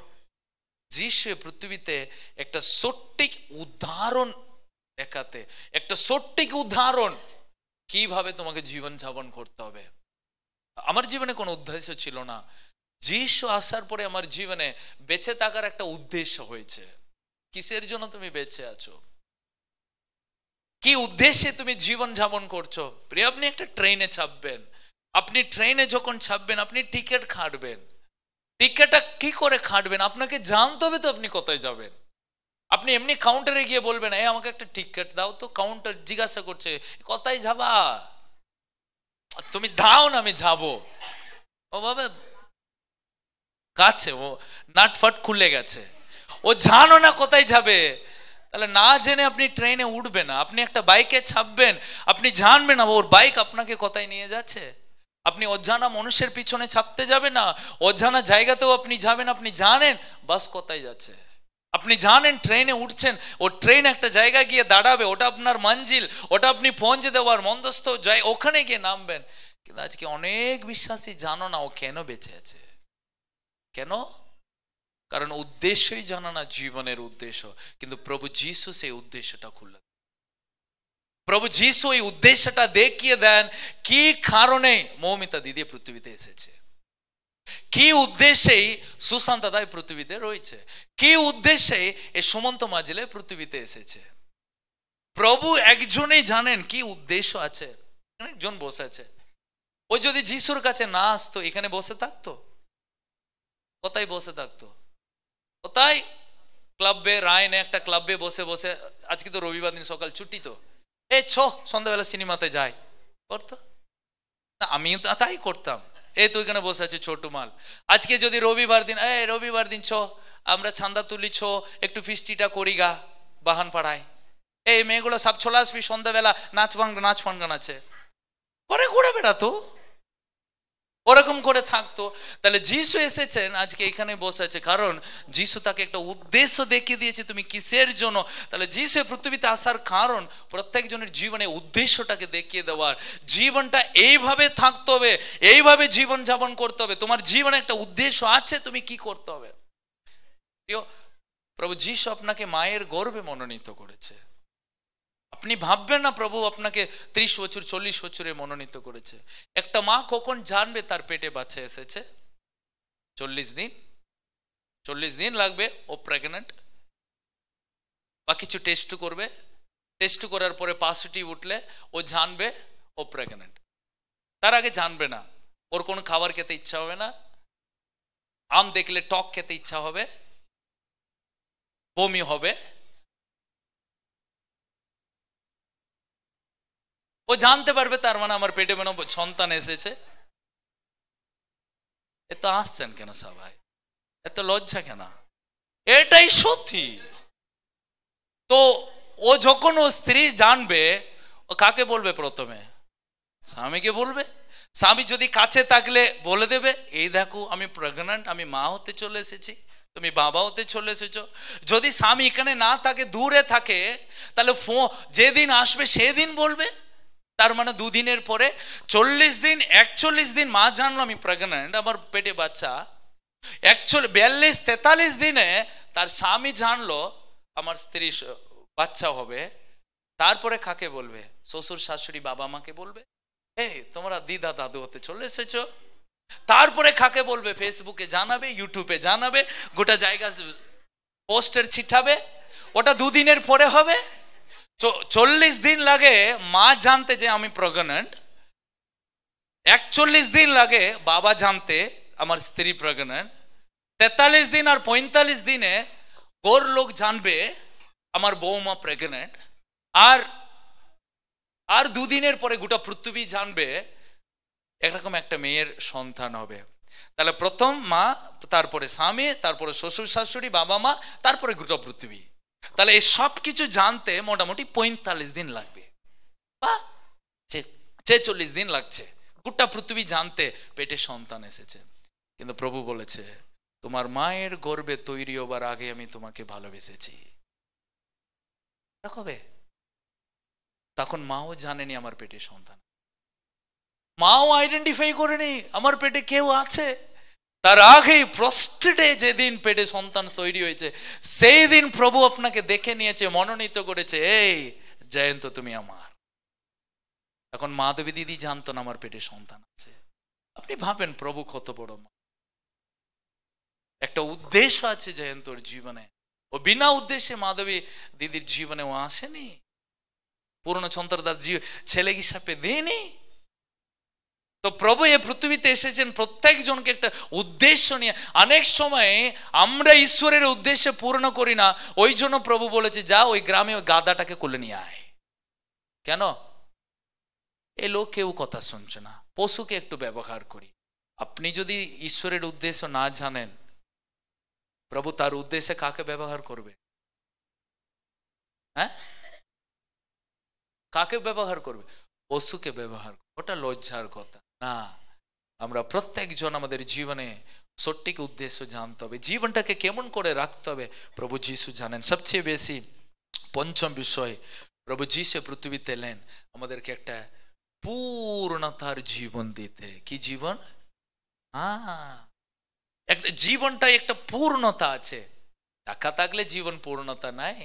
A: যিশু পৃথিবীতে একটা সঠিক উদাহরণ দেখাতে, একটা সঠিক উদাহরণ কিভাবে তোমাকে জীবন যাপন করতে হবে। আমার জীবনে কোনো উদ্দেশ্য ছিল না, যিশু আসার পরে আমার জীবনে বেঁচে থাকার একটা উদ্দেশ্য হয়েছে। কিসের জন্য তুমি বেঁচে আছো? কি উদ্দেশ্যে তুমি জীবন যাপন করছো। প্রিয়, আপনি একটা ট্রেনে চাপবেন, আপনি ট্রেনে যখন চাপবেন আপনি টিকিট কাটবেন। টিকিটটা কি করে কাটবেন? আপনাকে জানতে হবে তো আপনি কোথায় যাবেন। আপনি এমনি কাউন্টারে গিয়ে বলবেন এই আমাকে একটা টিকিট দাও, তো কাউন্টার জিজ্ঞাসা করছে কোথায় যাবা, তুমি দাও না আমি যাবো। ও বাবা কাছে, ও নাটফাট খুলে গেছে, ও জানো না কোথায় যাবে। তাহলে না জেনে আপনি ট্রেনে উঠবে না। আপনি একটা বাইকে চাপবেন, আপনি জানবেন না ওর বাইক আপনাকে কোথায় নিয়ে যাচ্ছে। আপনি অজানা মানুষের পিছনে ছাপতে যাবে না, অজানা জায়গাতেও আপনি যাবেন, আপনি জানেন বাস কোথায় যাচ্ছে, আপনি জানেন ট্রেনে উঠছেন, ও ট্রেন একটা জায়গায় গিয়ে দাঁড়াবে, ওটা আপনার মঞ্জিল, ওটা আপনি পৌঁছে দেওয়ার মন্দস্থ যাই, ওখানে গিয়ে নামবেন। কিন্তু আজকে অনেক বিশ্বাসী জানো না ও কেন বেঁচে আছে। কেন? কারণ উদ্দেশ্যই জানা না, জীবনের উদ্দেশ্য। কিন্তু প্রভু যীশু সেই উদ্দেশ্যটা খুললেন। প্রভু যীশু এই উদ্দেশ্যটা দেখিয়ে দেন কি কারণে মৌমিতা দিদি পৃথিবীতে এসেছে, কি উদ্দেশ্যেই সুশান্ত দাই পৃথিবীতে রয়েছে, কি উদ্দেশ্যে এই সুমন্ত মাজিলে পৃথিবীতে এসেছে। প্রভু একজনেই জানেন কি উদ্দেশ্য আছে। একজন বসে আছে, ও যদি যিশুর কাছে না আসতো এখানে বসে থাকতো? কোথায় বসে থাকতো? কোথায়? ক্লাবে, রায়নে একটা ক্লাবে বসে বসে, আজকে তো রবিবার দিন সকাল ছুটি, তো সন্ধ্যাবেলা সিনেমাতে যাই করতো না? আমিও তাই করতাম। এই তো এখানে বসে আছে ছোট মাল, আজকে যদি রবিবার দিন, রবিবার দিন আমরা চাঁদা তুলি, একটু ফিস্টিটা করি গা বাহান পাড়ায়, এই মেয়েগুলো সব চলে আসবি সন্ধ্যাবেলা, নাচ ফাঙ্গান আছে করে ঘুরে বেড়াতো, ওরকম করে থাকতো। তাহলে যিশু এসেছেন আজকে এখানে বসে আছে, কারণ যিশু তাকে একটা উদ্দেশ্য দেখিয়ে দিয়েছে তুমি কিসের জন্য। তাহলে যিশু পৃথিবীতে আসার কারণ প্রত্যেকজনের জীবনে উদ্দেশ্যটাকে দেখিয়ে দেওয়ার। জীবনটা এইভাবে থাকতে হবে, এইভাবে জীবন যাপন করতে হবে। তোমার জীবনে একটা উদ্দেশ্য আছে, তুমি কি করতে হবে। প্রভু যিশু আপনাকে মায়ের গর্ভে মনোনীত করেছে। আপনি ভাববেন না প্রভু আপনাকে 30 বছর 40 বছরে মনোনীত করেছে। একটা মা কখন জানবে তার পেটে বাচ্চা এসেছে? 40 দিন লাগবে ও প্রেগনেন্ট, বা কিছু টেস্ট করবে, টেস্ট করার পরে পজিটিভ উঠলে ও জানবে ও প্রেগনেন্ট। তার আগে জানবে না। ওর কোনো খাবার খেতে ইচ্ছা হবে না, আম দেখলে টক খেতে ইচ্ছা হবে, বমি হবে। ও জানতে পারবে তার মানে আমার পেটে মনে সন্তান এসেছে। এত আসছেন কেন সবাই, এত লজ্জা কেন? এটাই সত্যি। তো ও যখন ও স্ত্রী জানবে, ও কাকে বলবে? প্রথমে স্বামীকে বলবে। স্বামী যদি কাছে থাকলে বলে দেবে এই দেখো আমি প্রেগন্যান্ট, আমি মা হতে চলে এসেছি, তুমি বাবা হতে চলে এসেছো। যদি স্বামী এখানে না থাকে, দূরে থাকে, তাহলে যেদিন আসবে সেদিন বলবে। তার মানে 2 দিনের পরে 40 দিন 41 দিন মা জানলো আমি প্রেগন্যান্ট, আমার পেটে বাচ্চা। 42-43 দিনে তার স্বামী জানলো আমার স্ত্রী বাচ্চা হবে। তারপরে কাকে বলবে? শ্বশুর শাশুড়ি বাবা মাকে বলবে তোমরা দিদা দাদু হতে চলে এসেছো। তারপরে কাকে বলবে? ফেসবুকে জানাবে, ইউটিউবে জানাবে, গোটা জায়গা পোস্টার ছিটাবে। ওটা 2 দিনের পরে হবে। 40 দিন লাগে মা জানতে যে আমি প্রেগন্যান্ট, 41 দিন লাগে বাবা জানতে আমার স্ত্রী প্রেগন্যান্ট, 43 দিন আর 45 দিনে গোর লোক জানবে আমার বৌমা প্রেগন্যান্ট, আর 2 দিনের পরে গোটা পৃথিবী জানবে এরকম একটা মেয়ের সন্তান হবে। তাহলে প্রথম মা, তারপরে স্বামী, তারপরে শ্বশুর শাশুড়ি বাবা মা, তারপরে গোটা পৃথিবী। তাহলে এই সব কিছু জানতে মোটামুটি 45 দিন লাগবে বা 46 দিন লাগছে গোটা পৃথিবী জানতে পেটে সন্তান এসেছে। কিন্তু প্রভু বলেছে তোমার মায়ের গর্ভে তৈরি হবার আগে আমি তোমাকে ভালোবেসেছি। কবে? তখন মাও জানেনি আমার পেটে সন্তান, মাও আইডেন্টিফাই করেনি আমার পেটে কেউ আছে। তার আগেই প্রস্টেটে যেদিন পেটে সন্তান তৈরি হয়েছে সেই দিন প্রভু আপনাকে দেখে নিয়েছে, মনোনীত করেছে, এই জয়ন্ত তুমি আমার। এখন মাধবী দিদি জানতো না আমার পেটে সন্তান আছে। আপনি ভাবেন প্রভু কত বড়। একটা উদ্দেশ্য আছে জয়ন্তর জীবনে, ও বিনা উদ্দেশ্যে মাধবী দিদির জীবনে ও আসেনি। পূর্ণচন্দ্র দাস ছেলে হিসাবে দেয়নি। তো প্রভু এই পৃথিবীতে এসেছেন প্রত্যেক জনকে একটা উদ্দেশ্য নিয়ে। অনেক সময় আমরা ঈশ্বরের উদ্দেশ্যে পূর্ণ করি না, ওই জন্য প্রভু বলেছে যা ওই গ্রামে ওই গাধাটাকে কোলে নিয়ে আয়। কেন? এ লোক কেউ কথা শুনছে না, পশুকে একটু ব্যবহার করি। আপনি যদি ঈশ্বরের উদ্দেশ্য না জানেন, প্রভু তার উদ্দেশ্যে কাকে ব্যবহার করবে? হ্যাঁ, কাকে ব্যবহার করবে? পশুকে ব্যবহার করবে। ওটা লজ্জার কথা না। আমরা প্রত্যেকজন আমাদের জীবনে সঠিক উদ্দেশ্য জানতে হবে, জীবনটাকে কেমন করে রাখতে হবে প্রভু যীশু জানেন। সবচেয়ে বেশি পঞ্চম বিষয়, প্রভু যীশু পৃথিবীতে এলেন আমাদেরকে একটা পূর্ণতার জীবন দিতে। কি জীবন? একটা জীবনটাই একটা পূর্ণতা আছে। টাকা থাকলে জীবন পূর্ণতা নাই,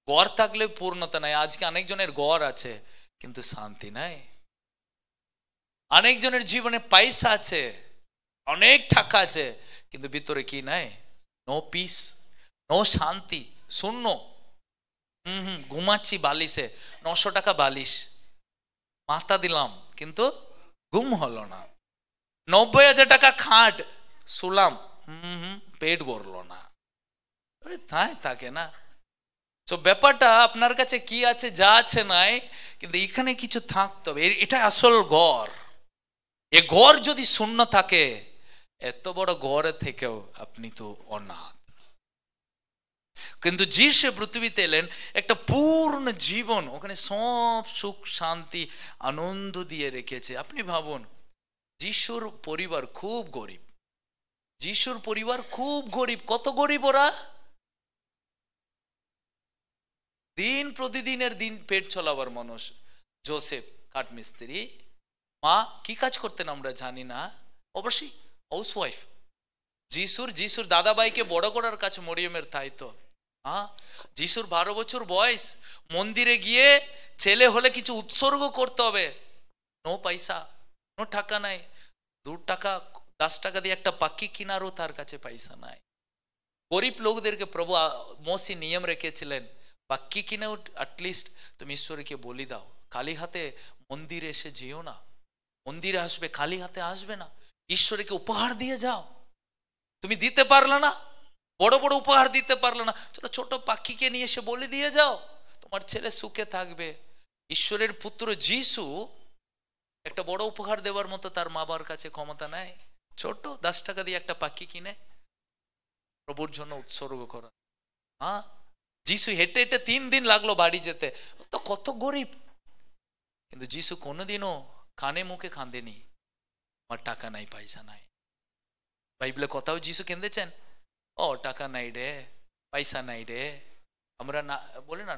A: গড় থাকলে পূর্ণতা নাই। আজকে অনেকজনের গড় আছে কিন্তু শান্তি নাই। অনেকজনের জীবনে পয়সা আছে, অনেক টাকা আছে, কিন্তু ভিতরে কি নাই? নো পিস, নো শান্তি, শূন্য। ঘুমাচ্ছি বালিশে, 900 টাকা বালিশ, মাথা দিলাম কিন্তু ঘুম হলো না। 90,000 টাকা খাট, শুলাম, পেট ভরলো না। তাই থাকে না। তো ব্যাপারটা আপনার কাছে কি আছে, যা আছে নাই, কিন্তু এখানে কিছু থাকতে হবে। এটা আসল ঘর। এ ঘর যদি শূন্য থাকে, এত বড় ঘরে থেকেও আপনি তো অনাথ। কিন্তু যিশু পৃথিবীতে এলেন একটা পূর্ণ জীবন, ওখানে সব সুখ শান্তি আনন্দ দিয়ে রেখেছে। আপনি ভাবুন, যিশুর পরিবার খুব গরিব, যিশুর পরিবার খুব গরিব। কত গরিব ওরা? দিন প্রতিদিনের দিন পেট চলাবার মানুষ। যোসেফ কাঠমিস্ত্রি, মা কি কাজ করতেন আমরা জানি না, অবশ্যই হাউস ওয়াইফ। যিশুর দাদাভাইকে বড় করার কাছে মরিয়মের তাই তো। যিশুর 12 বছর বয়স, মন্দিরে গিয়ে ছেলে হলে কিছু উৎসর্গ করতে হবে, নো পয়সা, নো টাকা নাই। 2 টাকা 10 টাকা দিয়ে একটা পাখি কিনারও তার কাছে পয়সা নাই। গরিব লোকদেরকে প্রভু মসি নিয়ম রেখেছিলেন, পাখি কিনেও অ্যাটলিস্ট তুমি ঈশ্বরকে বলি দাও। খালি হাতে মন্দিরে এসে যেও না, মন্দিরে আসবে খালি হাতে আসবে না, ঈশ্বরকে উপহার দিয়ে যাও। তুমি দিতে পারলে না, বড় বড় উপহার দিতে পারলে না, চলো ছোট পাখিকে নিয়ে এসে বলে দিয়ে যাও, তোমার ছেলে সুখে থাকবে। ঈশ্বরের পুত্র যিশু একটা বড় উপহার দেওয়ার মতো তার মা বাবার কাছে ক্ষমতা নাই। ছোট 10 টাকা দিয়ে একটা পাখি কিনে প্রভুর জন্য উৎসর্গ করা। যিশু হেঁটে হেঁটে 3 দিন লাগলো বাড়ি যেতে, তো কত গরিব। কিন্তু যিশু কোনোদিনও কানে মুখে কাঁদেনি আমার টাকা নাই পয়সা নাই। বাইবেলে কোথাও যিশু কেঁদেছেন? ও টাকা নাই রে, পয়সা নাই রে। আমরা না বলে না,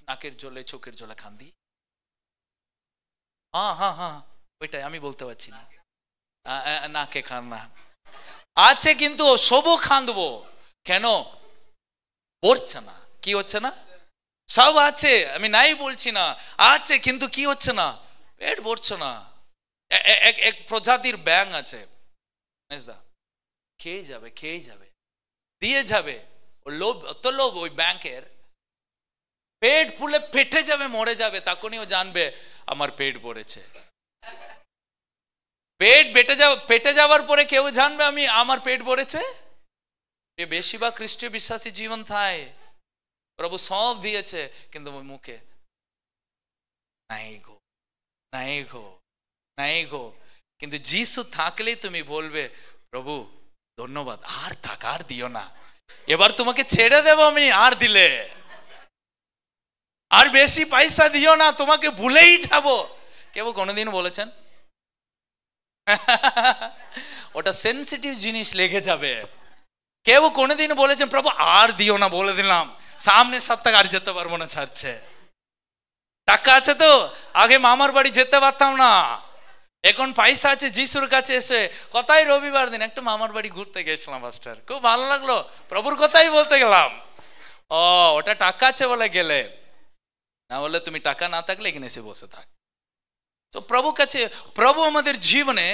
A: নাকের জলে চোখের জলে কান্দি। হ্যাঁ ওইটাই আমি বলতে পারছি না, নাকে কান্না আছে কিন্তু সবও কাঁদবো। কেন? পড়ছে না। কি হচ্ছে না? সব আছে, আমি নাই বলছি না, আছে কিন্তু কি হচ্ছে না? পেট ভরছে না। এক প্রজাতির ব্যাঙ আছে, খেয়ে যাবে দিয়ে যাবে। লোভ, অত লোভ ওই ব্যাংকের, পেট ফুলে পেটে যাবে, মরে যাবে, তখনই ও জানবে আমার পেট ভরেছে। পেটে যাওয়ার পরে কেউ জানবে আমার পেট ভরেছে? বেশিরভাগ খ্রিস্টীয় বিশ্বাসী জীবন থাকে, প্রভু সব দিয়েছে কিন্তু মুখে নাই গো। কিন্তু যিশু থাকলেই তুমি বলবে প্রভু ধন্যবাদ, আর থাক, আর দিও না, এবার তোমাকে ছেড়ে দেব আমি, আর দিলে আর বেশি পয়সা দিও না, তোমাকে ভুলেই যাব। কেউ কোনোদিন বলেছেন? ওটা সেনসিটিভ জিনিস, লেগে যাবে। কেউ কোনোদিন বলেছেন প্রভু আর দিও না, বলে দিলাম সামনের সপ্তাহে আর যেতে পারবো না ছাড়ছে। টাকা আছে তো, আগে মামার বাড়ি যেতে পারতাম না, এখন পয়সা আছে, যিশুর কাছে এসে কথাই রবিবার দিন একটু মামার বাড়ি ঘুরতে গেছিলাম মাস্টার, খুব ভালো লাগলো, প্রভুর কথাই বলতে গেলাম। ওটা টাকা আছে বলে গেলে, না বলে তুমি টাকা না থাকলে এখানে এসে বসে থাক। তো প্রভু কাছে, প্রভু আমাদের জীবনে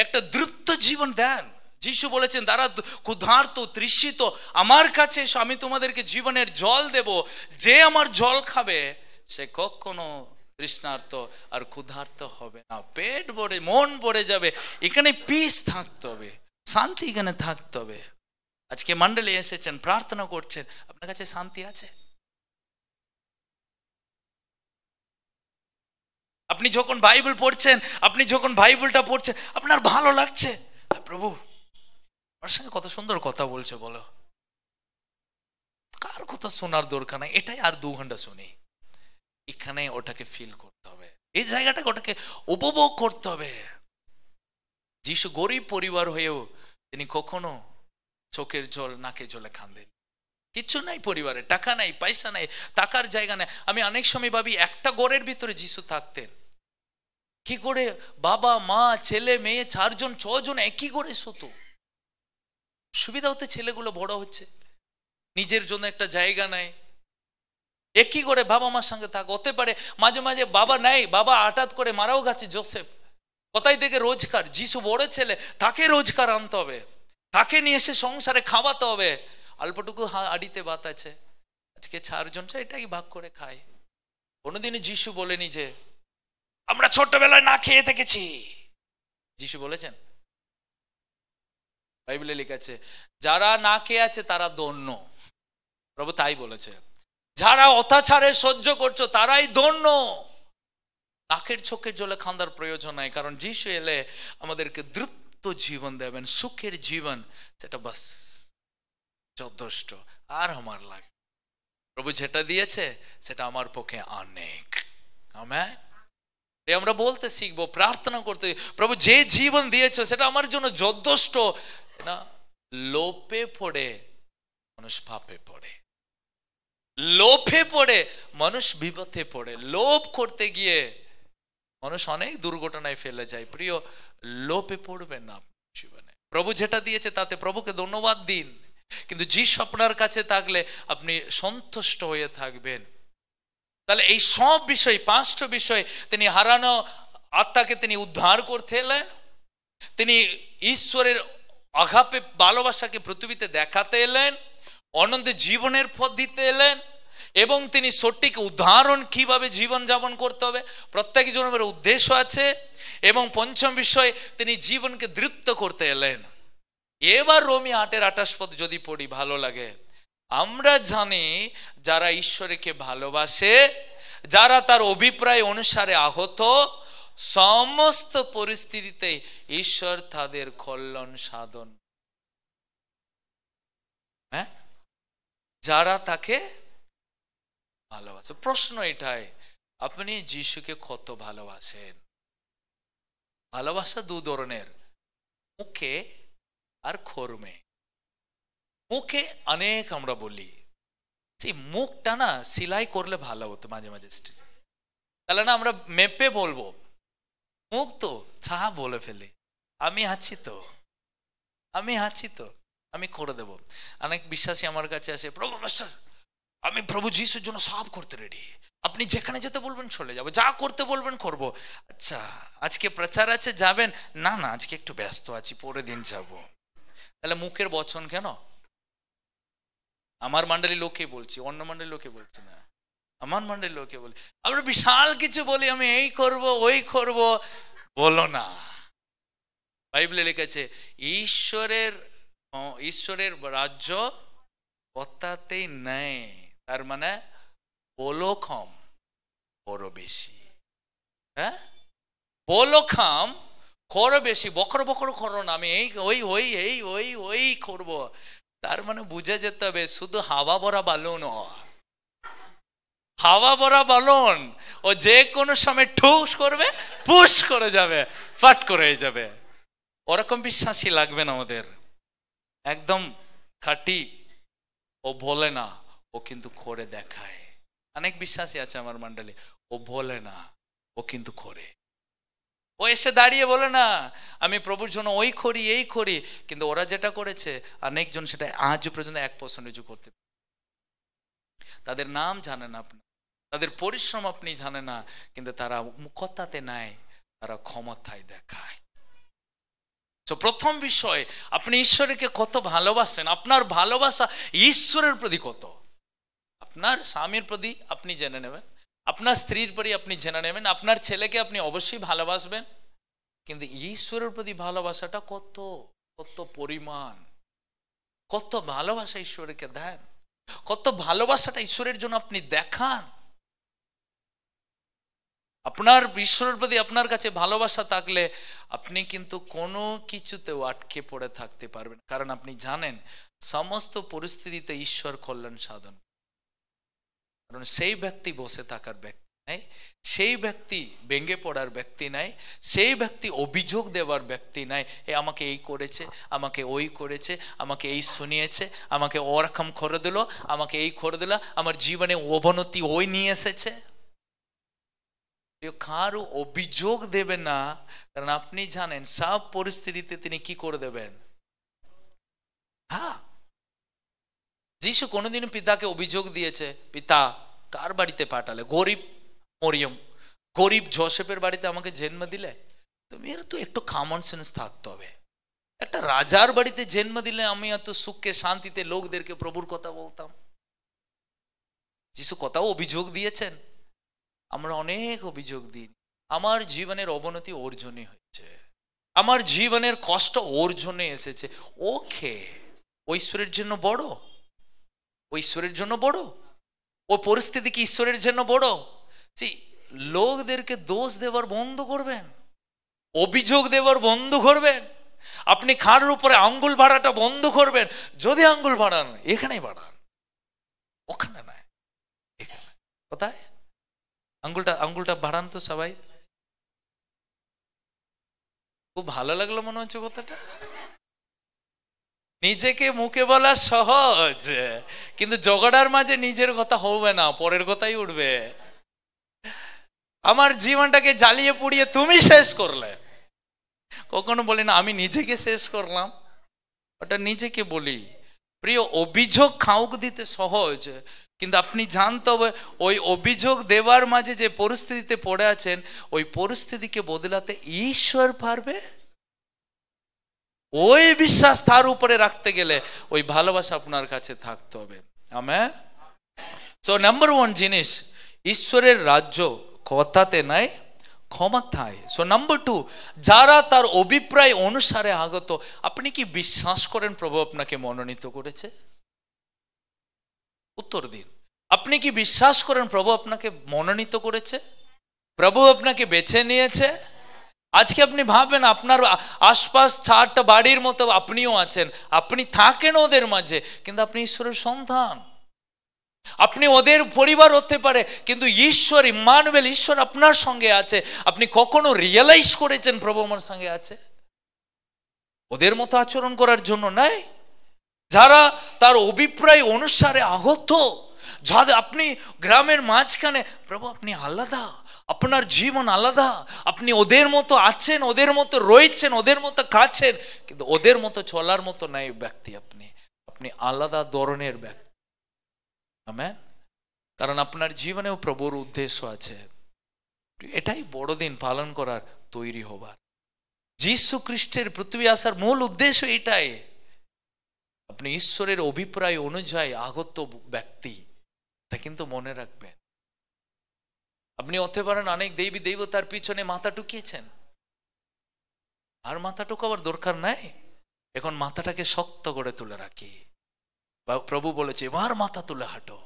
A: একটা তৃপ্ত জীবন দেন। যিশু বলেছেন যারা ক্ষুধার্ত তৃষিত আমার কাছে এসো, আমি তোমাদেরকে জীবনের জল দেব, যে আমার জল খাবে সে কখনো তৃষ্ণার্ত আর ক্ষুধার্ত হবে না, পেট ভরে মন ভরে যাবে। এখানে পিস থাকতে হবে, শান্তি এখানে থাকতে হবে। আজকে মণ্ডলী এসেছেন, প্রার্থনা করছেন, আপনার কাছে শান্তি আছে? আপনি যখন বাইবেল পড়ছেন, আপনি যখন বাইবেলটা পড়ছেন, আপনার ভালো লাগছে? প্রভু আমার সঙ্গে কত সুন্দর কথা বলছে, বলো। কার কথা শোনার দরকার নাই, এটাই আর 2 ঘন্টা শুনি। এখানে ওটাকে ফিল করতে হবে, এই জায়গাটাকে ওটাকে উপভোগ করতে হবে। যিশু গরিব পরিবার হয়েও তিনি কখনো চোখের জল নাকে জলে কাঁদেন। কিছু নাই পরিবারে, টাকা নাই, পয়সা নাই, টাকার জায়গা নেই। আমি অনেক সময় ভাবি একটা ঘরের ভিতরে যিশু থাকতেন, কি করে বাবা মা ছেলে মেয়ে 4 জন 6 জন একই করে শুতো। সুবিধা হতে ছেলেগুলো বড় হচ্ছে, নিজের জন্য একটা জায়গা নাই, একই করে বাবা মার সঙ্গে থাক। হতে পারে মাঝে মাঝে বাবা নাই, বাবা হঠাৎ করে মারাও গেছে যোসেফ, কোথায় থেকে রোজগার? যিশু বড় ছেলে, তাকে রোজগার আনতে হবে, তাকে নিয়ে এসে সংসারে খাওয়াতে হবে। অল্পটুকু হাঁড়িতে ভাত আছে, আজকে 4 জন এটাই ভাগ করে খায়। কোনোদিনই যিশু বলেনি যে আমরা ছোটবেলায় না খেয়ে থেকেছি। যিশু বলেছেন? বাইবেলে লেখা আছে যারা না খেয়ে আছে তারা ধন্য। প্রভু তাই বলেছে, যারা অত্যাচারে সহ্য করছো তারাই ধন্য। নাকের চোখের জলে কাঁদার প্রয়োজন নাই, কারণ যিশু এলে আমাদেরকে তৃপ্ত জীবন দেবেন, সুখের জীবন, সেটা বাস যথেষ্ট। আর আমার লাগে প্রভু যেটা দিয়েছে সেটা আমার পক্ষে অনেক। আমেন। আমরা বলতে শিখবো, প্রার্থনা করতে, প্রভু যে জীবন দিয়েছো সেটা আমার জন্য যথেষ্ট। না লোভে পড়ে মানুষ পাপে পড়ে, লোভে পড়ে মানুষ বিপদে পড়ে, লোভ করতে গিয়ে মানুষ অনেক দুর্ঘটনায় ফেলে যায়। প্রিয়, লোভে পড়বেন না জীবনে। প্রভু যেটা দিয়েছে তাতে প্রভুকে ধন্যবাদ দিন, কিন্তু যিশু আপনার কাছে থাকলে আপনি সন্তুষ্ট হয়ে থাকবেন। তাহলে এই সব বিষয়, 5টা বিষয়, তিনি হারানো আত্মাকে তিনি উদ্ধার করতে এলেন, তিনি ঈশ্বরের আগাপে ভালোবাসাকে পৃথিবীতে দেখাতে এলেন, অনন্ত জীবনের পথ দিতে এলেন, এবং তিনি সঠিক উদাহরণ কিভাবে জীবন যাপন করতে হবে, প্রত্যেক জনের উদ্দেশ্য আছে। এবং 5ম বিষয়, তিনি জীবনকে তৃপ্ত করতে এলেন। এবার রোমি 8:28 যদি পড়ি ভালো লাগে। আমরা জানি যারা ঈশ্বরকে ভালোবাসে, যারা তার অভিপ্রায় অনুসারে আহত, সমস্ত পরিস্থিতিতে ঈশ্বর তাদের কল্যাণ সাধন। হ্যাঁ, যারা তাকে ভালোবাসে। প্রশ্ন এটাই, আপনি যিশুকে কত ভালোবাসেন? ভালোবাসা 2 ধরনের, মুখে আর কর্মে। মুখে অনেক আমরা বলি, সেই মুখটা না সেলাই করলে ভালো হতো মাঝে মাঝে, তাহলে না আমরা মেপে বলবো। মুখ তো চা বলে ফেলে, আমি আছি তো, আমি আছি তো, আমি করে দেব। অনেক বিশ্বাসী আমার কাছে আসে, প্রভু মাস্টার আমি প্রভু যিশুর জন্য সব করতে রেডি, আপনি যেখানে যেতে বলবেন চলে যাবো, যা করতে বলবেন করব। আচ্ছা আজকে প্রচার আছে, যাবেন? না না আজকে একটু ব্যস্ত আছি, পরের দিন যাব। তাহলে মুখের বচন কেন? আমার মণ্ডলী লোকে বলছি, অন্য মণ্ডলী লোকে বলছি না, আমার মণ্ডলী লোকে বলি। আমরা বিশাল কিছু বলি, আমি এই করব ওই করব, বলো না। বাইবেলে লিখেছে ঈশ্বরের রাজ্য কথাতেই নেই, তার মানে বলো কম করো বেশি। হ্যাঁ, বলো কম করো বেশি, বকর বকর করো না, আমি এই ওই ওই এই ওই ওই করব। তার মানে বুঝে যেতে হবে শুধু হাওয়া ভরা বালুন, হাওয়া ভরা বালুন, ও যে কোনো সময় ঠুস করবে, পুশ করে যাবে, ফাট করে যাবে। ওরকম বিশ্বাসী লাগবে না আমাদের, একদম খাঁটি। ও বলে না, ও কিন্তু করে দেখায়। অনেক বিশ্বাসী আছে আমার মণ্ডলী, ও বলে না, ও কিন্তু করে। ও এসে দাঁড়িয়ে বলে না আমি প্রভুর জন্য ওই করি এই করি, কিন্তু ওরা যেটা করেছে অনেকজন সেটা আজ পর্যন্ত 1% করতে, তাদের নাম জানেন আপনি, তাদের পরিশ্রম আপনি জানেন না, কিন্তু তারা কথাতে নাই, তারা ক্ষমতায় দেখায়। তো প্রথম বিষয়, আপনি ঈশ্বরকে কত ভালোবাসেন, আপনার ভালোবাসা ঈশ্বরের প্রতি কত। আপনার স্বামীর প্রতি আপনি জেনে নেবেন, আপনার স্ত্রীর প্রতি আপনি জেনে নেবেন, আপনার ছেলেকে আপনি অবশ্যই ভালোবাসবেন, কিন্তু ঈশ্বরের প্রতি ভালোবাসাটা কত কত পরিমাণ, কত ভালোবাসা ঈশ্বরকে দেন, কত ভালোবাসাটা ঈশ্বরের জন্য আপনি দেখান। আপনার ঈশ্বরের প্রতি আপনার কাছে ভালোবাসা থাকলে আপনি কিন্তু কোনো কিছুতেও আটকে পড়ে থাকতে পারবেন, কারণ আপনি জানেন সমস্ত পরিস্থিতিতে ঈশ্বর কল্যাণ সাধন। কারণ সেই ব্যক্তি বসে থাকার ব্যক্তি নাই, সেই ব্যক্তি ভেঙে পড়ার ব্যক্তি নাই, সেই ব্যক্তি অভিযোগ দেওয়ার ব্যক্তি নাই, এ আমাকে এই করেছে, আমাকে ওই করেছে, আমাকে এই শুনিয়েছে, আমাকে ওরকম করে দিল, আমাকে এই করে দিল, আমার জীবনে অবনতি ওই নিয়ে এসেছে। কারো অভিযোগ দেবে না, কারণ আপনি জানেন সব পরিস্থিতিতে তিনি কি করে দেবেন। হ্যাঁ, যিশু কোনোদিন পিতাকে অভিযোগ দিয়েছে, পিতা কার বাড়িতে পাঠালে, গরিব মরিয়ম, গরিব জোসেফের বাড়িতে আমাকে জন্ম দিলে? তুমি এর তো একটু কমন সেন্স থাকতে হবে। একটা রাজার বাড়িতে জন্ম দিলে আমি এত সুখে শান্তিতে লোকদেরকে প্রভুর কথা বলতাম। যিশু কথাও অভিযোগ দিয়েছেন, আমরা অনেক অভিযোগ দিই। আমার জীবনের অবনতি ওর জন্যই হয়েছে, আমার জীবনের কষ্ট ওর জন্য এসেছে। ওকে ঈশ্বরের জন্য বড়, ঈশ্বরের জন্য বড়, ও পরিস্থিতি কি ঈশ্বরের জন্য বড়? লোকদেরকে দোষ দেওয়ার বন্ধ করবেন, অভিযোগ দেওয়ার বন্ধ করবেন, আপনি খাড়ের উপরে আঙ্গুল ভাড়াটা বন্ধ করবেন। যদি আঙ্গুল ভাড়ান এখানেই বাড়ান, ওখানে নয়, এখানে। কোথায় আঙ্গুলটা বাড়ান তো সবাই। খুব ভালো লাগলো মনে হচ্ছে কথাটা। নিজেকে মুখে বলা সহজ, কিন্তু জগড়ার মাঝে নিজের কথা হবে না, পরের কথাই উঠবে। আমার জীবনটাকে জ্বালিয়ে পুড়িয়ে তুমি শেষ করলে। কখনো বলি না আমি নিজেকে শেষ করলাম, ওটা নিজেকে বলি। প্রিয়, অভিযোগ খাউক দিতে সহজ, কিন্তু আপনি জানতে হবে ওই অভিযোগ দেওয়ার মাঝে যে পরিস্থিতিতে পড়ে আছেন, ওই পরিস্থিতিকে বদলাতে ঈশ্বর পারবে। ওই বিশ্বাস তার উপরে রাখতে গেলে ওই ভালোবাসা আপনার কাছে থাকতে হবে। আমেন। সো নাম্বার 1 জিনিস, ঈশ্বরের রাজ্য কথাতে নাই, ক্ষমতায়। সো নাম্বার 2, যারা তার অভিপ্রায় অনুসারে আগত। আপনি কি বিশ্বাস করেন প্রভু আপনাকে মনোনীত করেছে? উত্তর দিন। আপনি কি বিশ্বাস করেন প্রভু আপনাকে মনোনীত করেছে, প্রভু আপনাকে বেছে নিয়েছে? আজকে আপনি ভাবেন আপনার আশপাশ 4টা বাড়ির মতো আপনিও আছেন, আপনি থাকেন ওদের মাঝে, কিন্তু আপনি ঈশ্বরের সন্তান। আপনি ওদের পরিবার হতে পারে, কিন্তু ঈশ্বর ইম্মানুয়েল, ঈশ্বর আপনার সঙ্গে আছে। আপনি কখনো রিয়েলাইজ করেছেন প্রভু আমার সঙ্গে আছে? ওদের মতো আচরণ করার জন্য নাই, যারা তার অভিপ্রায় অনুসারে আগত, যাদের আপনি গ্রামের মাঝখানে, প্রভু আপনি আলাদা, আপনার জীবন আলাদা, আপনি ওদের মতো আছেন, ওদের মতো রয়েছেন, ওদের মতো খাচ্ছেন, কিন্তু ওদের মতো চলার মতো নাই ব্যক্তি। আপনি আলাদা ধরনের ব্যক্তি। আমেন। কারণ আপনার জীবনেও প্রভুর উদ্দেশ্য আছে। এটাই বড়দিন পালন করার, তৈরি হবার। যীশু খ্রিস্টের পৃথিবী আসার মূল উদ্দেশ্য এটাই। আপনি ঈশ্বরের অভিপ্রায় অনুযায়ী আগত ব্যক্তি, তা কিন্তু মনে রাখবেন। আপনি হতে পারেন অনেক দেবী দেবতার পিছনে মাথা টুকিয়েছেন, আর মাথা টুকাবার দরকার নাই। এখন মাথাটাকে শক্ত করে তুলে রাখি। প্রভু বলেছে এবার মাথা তুলে হাঁটো।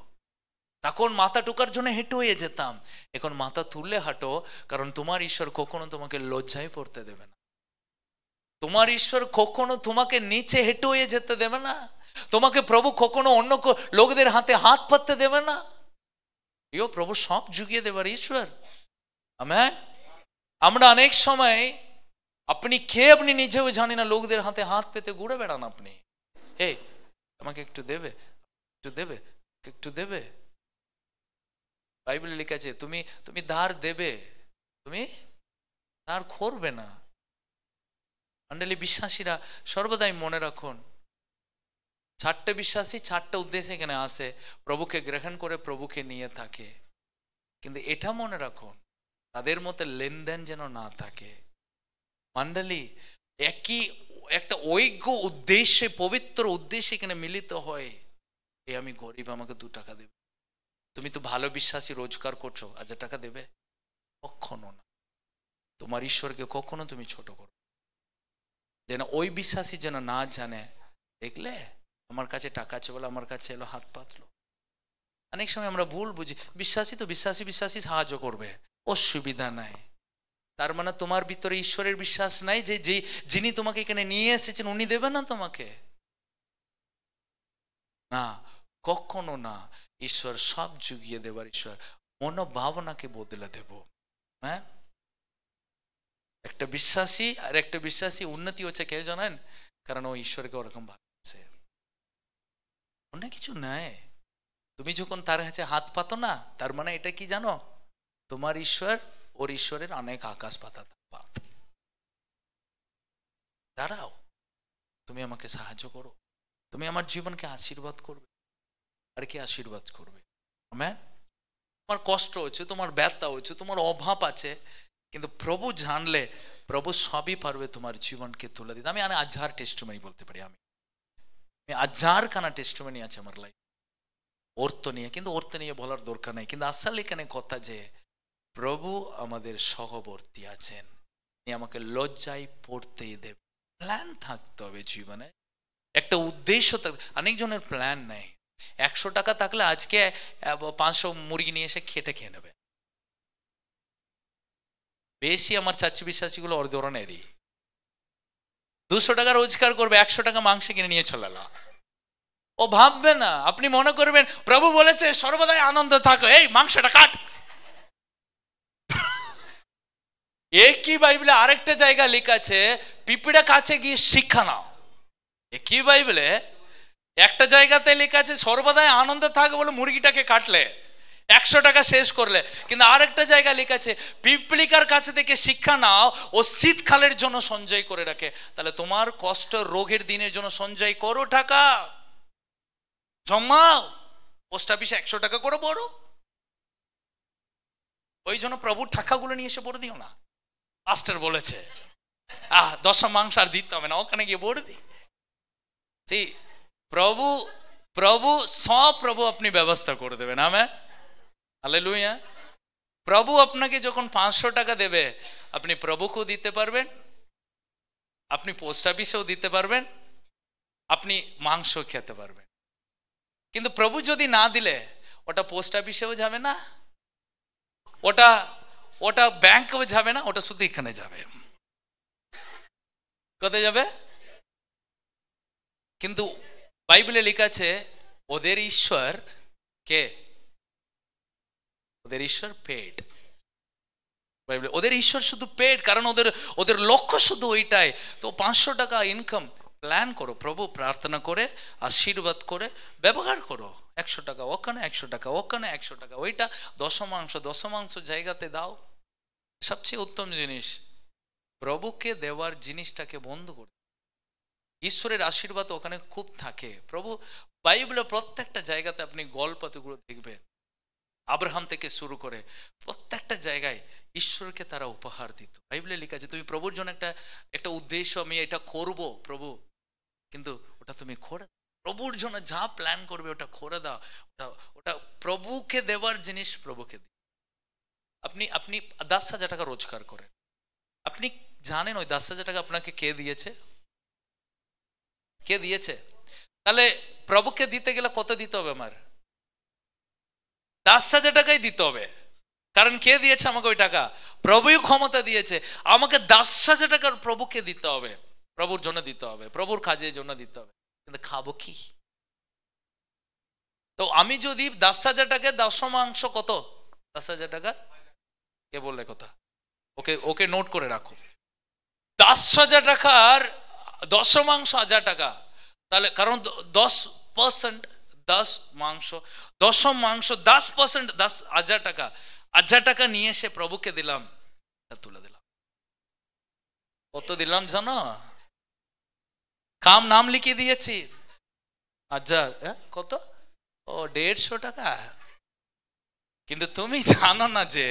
A: তখন মাথা টুকার জন্য হেঁটে হয়ে যেতাম, এখন মাথা তুলে হাঁটো, কারণ তোমার ঈশ্বর কখনো তোমাকে লজ্জায় পড়তে দেবে না। তোমার ঈশ্বর কখনো তোমাকে নিচে হেঁটে হয়ে যেতে দেবে না। তোমাকে প্রভু কখনো অন্য লোকদের হাতে হাত পাততে দেবে না। প্রভু সব জুগিয়ে দেবার ঈশ্বর। আমেন। আমরা অনেক সময় আপনি খেয়ে আপনি নিজেও জানি না, লোকদের হাতে হাত পেতে ঘুরে বেড়ান। আপনি আমাকে একটু দেবে, একটু দেবে, একটু দেবে। বাইবেলে লেখা আছে তুমি ধার দেবে, তুমি ধার করবে না। মণ্ডলী বিশ্বাসীরা সর্বদাই মনে রাখুন, 4টে বিশ্বাসী 4টে উদ্দেশ্যে এখানে আসে, প্রভুকে গ্রহণ করে প্রভুকে নিয়ে থাকে। কিন্তু এটা মনে রাখুন, তাদের মধ্যে লেনদেন যেন না থাকে। মণ্ডলী একই একটা ঐক্য উদ্দেশ্যে, পবিত্র উদ্দেশ্যে এখানে মিলিত হয়। আমি গরিব, আমাকে 2 টাকা দেবে, তুমি তো ভালো বিশ্বাসী, রোজগার করছো, 1000 টাকা দেবে? কখনো না। তোমার ঈশ্বরকে কখনো তুমি ছোট করো, যেন ওই বিশ্বাসী যেন না জানে, দেখলে আমার কাছে টাকা আছে বলে আমার কাছে এলো, হাত পাতলো। অনেক সময় আমরা ভুল বুঝি, বিশ্বাসী তো বিশ্বাসী, বিশ্বাসী সাহায্য করবে, অসুবিধা নাই। তার মানে তোমার ভিতরে ঈশ্বরের বিশ্বাস নাই যে যিনি তোমাকে এখানে নিয়ে এসেছেন উনি দেবে না তোমাকে? না, কখনো না। ঈশ্বর সব জুগিয়ে দেবার ঈশ্বর, মনোভাবনাকে বদলে দেব। হ্যাঁ, একটা বিশ্বাসী আর একটা বিশ্বাসী উন্নতি হচ্ছে কেউ জানেন? কারণ ও ঈশ্বরকে ওরকম ভাবছে, অনেক কিছু নেয়। তুমি যখন তার কাছে হাত পাতো না, তার মানে এটা কি জানো? তোমার ঈশ্বর ওর ঈশ্বরের অনেক আকাশ পাতা তফাৎ। দাঁড়াও, তুমি আমাকে সাহায্য করো, তুমি আমার জীবনকে আশীর্বাদ করবে। আর কি আশীর্বাদ করবে? আমেন। তোমার কষ্ট হচ্ছে, তোমার ব্যথা হচ্ছে, তোমার অভাব আছে, কিন্তু প্রভু জানলে প্রভু সবই পারবে তোমার জীবনকে তুলে দিতে। আমি 1000 টেস্টিমনি বলতে পারি, আমি 1000 খানা টেস্টিমনি আছে আমার লাইফ অর্থ নিয়ে, কিন্তু অর্থ নিয়ে বলার দরকার নেই। কিন্তু আসলে এখানে কথা যে প্রভু আমাদের সহবর্তী আছেন, তিনি আমাকে লজ্জায় পড়তেই দেবে। প্ল্যান থাকতে হবে জীবনে, একটা উদ্দেশ্য থাকবে। অনেকজনের প্ল্যান নেই। 100 টাকা থাকলে আজকে 500 মুরগি নিয়ে এসে খেয়ে নেবে। বেশি আমার চাচ্ছি বিশ্বাসীগুলো ওর ধরনেরই। 200 টাকা রোজগার করবে, 100 টাকা মাংস কিনে নিয়ে চলে এলো। ও ভাববে না, আপনি মনে করবেন প্রভু বলেছে সর্বদাই আনন্দ থাকো, এই মাংসটা কাট। একই বাইবেলে আরেকটা জায়গা লেখা আছে, পিঁপড়া কাছে গিয়ে শিক্ষা নাও। একই বাইবেলে একটা জায়গাতে লেখা আছে সর্বদাই আনন্দ থাকো বলে মুরগিটাকে কাটলে 100 টাকা শেষ করলে। কিন্তু আরেকটা জায়গা লেখা আছে পিঁপড়িকার কাছে থেকে শিক্ষা নাও, ও শীতকালের জন্য সঞ্চয় করে রাখে। তাহলে তোমার কষ্ট রোগের দিনের জন্য সঞ্চয় করো, টাকা জমাও, পোস্ট অফিসে 100 টাকা করে বড়। ওই জন্য প্রভুর টাকাগুলো নিয়ে এসে বড় দিও না। পাস্টার বলেছে দশম মাংস আর দিতে হবে না, ওখানে গিয়ে বড় দি। প্রভু প্রভু সব প্রভু আপনি ব্যবস্থা করে দেবেন। Amen, hallelujah. প্রভু আপনাকে যখন 500 টাকা দেবে, আপনি প্রভুকেও দিতে পারবেন, আপনি পোস্ট অফিসেও দিতে পারবেন, আপনি মাংস খেতে পারবেন। কিন্তু প্রভু যদি না দিলে ওটা পোস্ট অফিসেও যাবে না, ওটা ওটা ব্যাংকেও যাবে না, ওটা শুধু এখানে যাবে। কোথায় যাবে? কিন্তু বাইবেলে লেখা আছে ওদের ঈশ্বর কে? ওদের ঈশ্বর পেট। বাইবেলে ওদের ঈশ্বর শুধু পেট, কারণ ওদের ওদের লক্ষ্য শুধু ওইটাই। তো 500 টাকা ইনকাম প্ল্যান করো, প্রভু প্রার্থনা করে আশীর্বাদ করে ব্যবহার করো। 100 টাকা ওখানে, 100 টাকা ওখানে, 100 টাকা ওইটা, দশমাংশ জায়গাতে দাও। সবচেয়ে উত্তম জিনিস প্রভুকে দেওয়ার জিনিসটাকে বন্ধ করো। ঈশ্বরের আশীর্বাদ ওখানে খুব থাকে। প্রভু বাইবেলে প্রত্যেকটা জায়গাতে আপনি গল্পগুলো দেখবেন, আব্রাহাম থেকে শুরু করে প্রত্যেকটা জায়গায় ঈশ্বরকে তারা উপহার দিত। বাইবেলে লেখা আছে তুমি প্রভুর জন্য একটা উদ্দেশ্য, আমি এটা করব প্রভু, কিন্তু ওটা তুমি করে প্রভুর জন্য যা প্ল্যান করবে ওটা করে দাও। ওটা প্রভুকে দেওয়ার জিনিস প্রভুকে দিই। আপনি 10,000 টাকা রোজগার করেন, আপনি জানেন ওই 10,000 টাকা আপনাকে কে দিয়েছে? কে দিয়েছে? তাহলে প্রভুকে দিতে গেলে কত দিতে হবে? আমার 10,000 টাকাই দিতে হবে। কারণ কে দিয়েছে আমাকে ওই টাকা? প্রভুই ক্ষমতা দিয়েছে আমাকে 10,000 টাকার প্রভুকে দিতে হবে, প্রভুর জন্য দিতে হবে, প্রভুর কাজের জন্য দিতে হবে। কিন্তু খাবো কি? তো আমি যদি 10,000 টাকা দশমাংশ, কত 10,000 টাকা? কে বললে কথা? ওকে ওকে নোট করে রাখো। 10,000 টাকার দশমাংশ 1,000 টাকা। তাহলে কারণ 10% 10 মাংস, দশম মাংস 10%, 10,000 টাকা। 1,000 টাকা নিয়ে এসে প্রভুকে দিলাম, তুলে দিলাম। কত দিলাম জানো? নাম লিখিয়ে দিয়েছি 1,000। কত? ও 150 টাকা। কিন্তু তুমি জানো না যে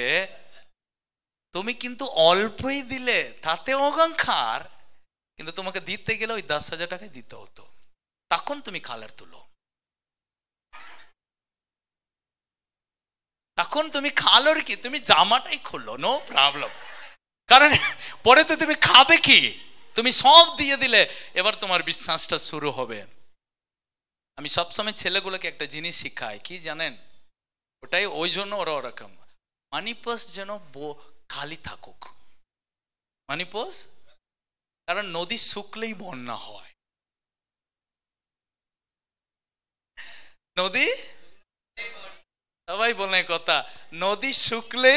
A: তুমি কিন্তু অল্পই দিলে, তাতে অহংকার, কিন্তু তোমাকে দিতে গেলে ওই 10,000 টাকায় দিতে হতো, তখন তুমি কালার তুলো। এখন তুমি খালোর কি, তুমি জামাটাই খুললো, নো প্রবলেম। কারণ পরে তো তুমি খাবে কি, তুমি সব দিয়ে দিলে, এবার তোমার বিশ্বাসটা শুরু হবে। আমি সবসময় ছেলেগুলোকে একটা জিনিস শিখাই, কি জানেন, ওটাই ওই জন্য ওরা ওরকম, মানি পার্স যেন খালি থাকুক, মানি পার্স। কারণ নদী শুকলেই বন্যা হয়, নদী, সবাই বলে কথা, নদী শুকলে,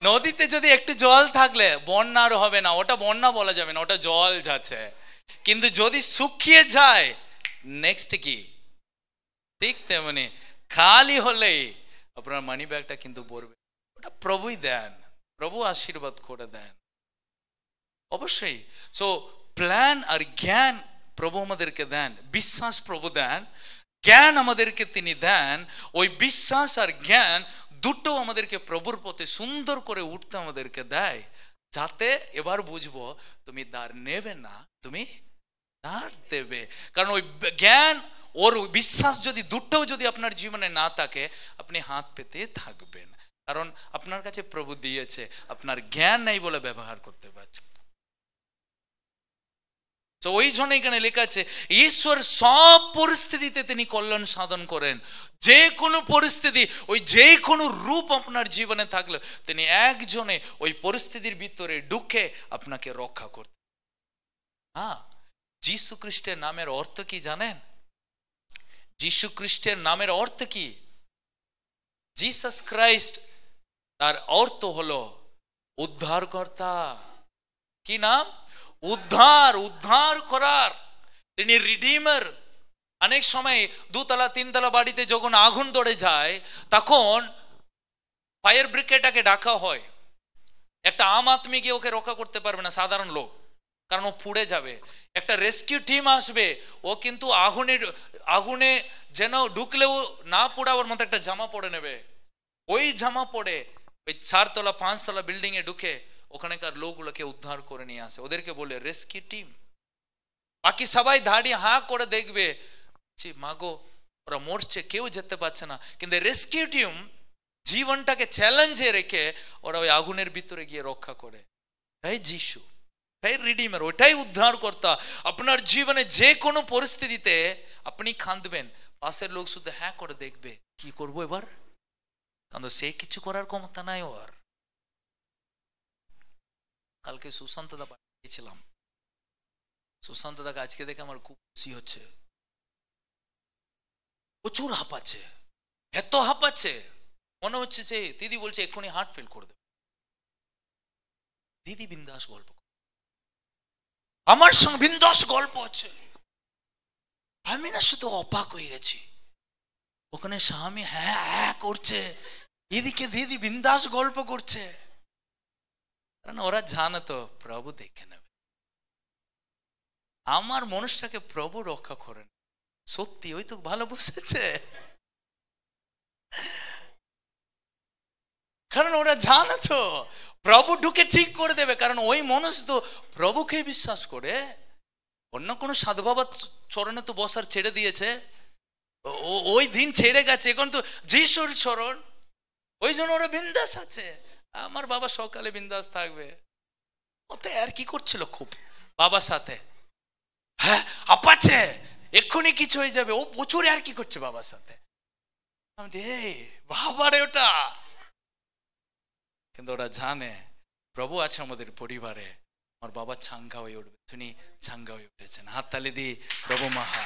A: নদীতে যদি একটু জল থাকলে বন্যা আর হবে না, ওটা বন্যা বলা যাবে না, ওটা জল যাচ্ছে। কিন্তু যদি শুকিয়ে যায় নেক্সট কি, ঠিক তেমনি খালি হলেই আপনার মানি ব্যাগটা কিন্তু ভরবে। ওটা প্রভুই দেন, প্রভু আশীর্বাদ করে দেন অবশ্যই। সো প্ল্যান আর জ্ঞান প্রভু আমাদেরকে দেন, বিশ্বাস প্রভু দেন, জ্ঞান আমাদেরকে তিনি দেন। ওই বিশ্বাস আর জ্ঞান দুটো আমাদেরকে প্রভুর পথে সুন্দর করে উঠতে আমাদেরকে দেয়, যাতে এবার বুঝবো তুমি দাঁড় নেবে না, তুমি দাঁড় দেবে। কারণ ওই জ্ঞান ওর বিশ্বাস যদি দুটোও যদি আপনার জীবনে না থাকে, আপনি হাত পেতে থাকবেন। কারণ আপনার কাছে প্রভু দিয়েছে, আপনার জ্ঞান নেই বলে ব্যবহার করতে পারছে। তো ওই জন্য এখানে লেখা আছে, ঈশ্বর সব পরিস্থিতিতে তিনি কল্যাণ সাধন করেন। যে কোনো পরিস্থিতি, ওই যে কোনো রূপ আপনার জীবনে থাকলে, তিনি একজনে ওই পরিস্থিতির ভিতরে ঢুকে আপনাকে রক্ষা করতেন। হ্যাঁ, যীশু খ্রিস্টের নামের অর্থ কি জানেন? যীশু খ্রিস্টের নামের অর্থ কি? জিসাস ক্রাইস্ট, তার অর্থ হলো উদ্ধারকর্তা। কি নাম? উদ্ধার, উদ্ধার করার। তিনি রিডিমার। অনেক সময় দুতলা তিনতলা বাড়িতে যখন আগুন ধরে যায়, তখন ফায়ার ব্রিগেডটাকে ডাকা হয়। একটা আম আদমি গিয়ে ওকে রক্ষা করতে পারবে না, সাধারণ লোক, কারণ ও পুড়ে যাবে। একটা রেস্কিউ টিম আসবে, ও কিন্তু আগুনে যেন ঢুকলেও না পোড়াবার মতো একটা জামা পরে নেবে। ওই জামা পরে ওই 4 তলা 5 তলা বিল্ডিং এ ঢুকে ওখানকার লোকগুলোকে উদ্ধার করে নিয়ে আসে, ওদেরকে বলে রেস্কিউ টিম। বাকি সবাই দাঁড়িয়ে হাঁ করে দেখবে, মাগো ওরা মরছে, কেউ যেতে পারছে না। কিন্তু রেস্কিউ টিম জীবনটাকে চ্যালেঞ্জে রেখে ওরা ওই আগুনের ভিতরে গিয়ে রক্ষা করে। তাই যিশু, তাই রিডিমার, ওটাই উদ্ধারকর্তা। আপনার জীবনে যে কোনো পরিস্থিতিতে আপনি কাঁদবেন, পাশের লোক শুধু হ্যাঁ করে দেখবে, কি করবো এবার, কারণ সে কিছু করার ক্ষমতা নাই ওর। কালকে সুশান্ত দা পাঠিয়েছিলাম, সুশান্ত দাকে আজকে দেখে আমার খুব খুশি হচ্ছে। প্রচুর হাঁপাচ্ছে, এত হাঁপাচ্ছে মনে হচ্ছে যে দিদি বলছে এক্ষুনি হার্ট ফেল করে দেবে। দিদি বিন্দাস গল্প, আমার সঙ্গে বিন্দাস গল্প হচ্ছে, আমি না শুধু অবাক হয়ে গেছি। ওখানে স্বামী হ্যাঁ হ্যাঁ করছে, এদিকে দিদি বিন্দাস গল্প করছে। কারণ ওরা জানে তো প্রভু দেখে নেবে। আমার মানুষটাকে প্রভু রক্ষা করেন, সত্যি ওই তো ভালো বুঝেছে। কারণ ওরা জানে তো প্রভু ঢুকে ঠিক করে দেবে। কারণ ওই মানুষ তো প্রভুকে বিশ্বাস করে, অন্য কোনো সাধু বাবার চরণে তো বসার ছেড়ে দিয়েছে, ওই দিন ছেড়ে গেছে, এখন তো যিশুর চরণ। ওই জন্য ওরা বিন্দাস আছে। আমার বাবা সকালে বিন্দাস থাকবে, ও তো আর কি করছিল খুব বাবার সাথে, হ্যাঁ আপাচ্ছে এক্ষুনি কিছু হয়ে যাবে, ও প্রচুর আর কি করছে বাবার সাথে। বাবারে ওটা, কিন্তু ওরা জানে প্রভু আছে আমাদের পরিবারে, আমার বাবা চাঙ্গা হয়ে উঠবে। তিনি চাঙ্গা হয়ে উঠেছেন, হাততালি দি প্রভু মহা।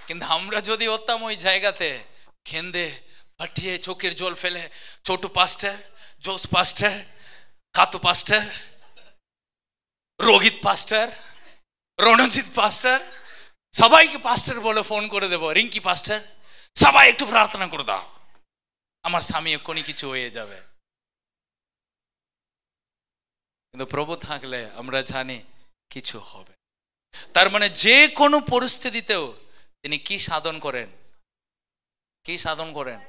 A: কিন্তু আমরা যদি হতাম ওই জায়গাতে, খেন্দে পাঠিয়ে চোখের জল ফেলে, ছোটু পাস্টার, জোস পাস্টার, কাতু পাস্টার, রোহিত পাস্টার, রণজিৎ পাস্টার, সবাইকে পাস্টার বলে ফোন করে দেবো, রিঙ্কি পাস্টার, সবাই একটু প্রার্থনা করে দাও, আমার স্বামী এক্ষুনি কিছু হয়ে যাবে। কিন্তু প্রভু থাকলে আমরা জানি কিছু হবে। তার মানে যে কোনো পরিস্থিতিতেও তিনি কি সাধন করেন, কি সাধন করেন?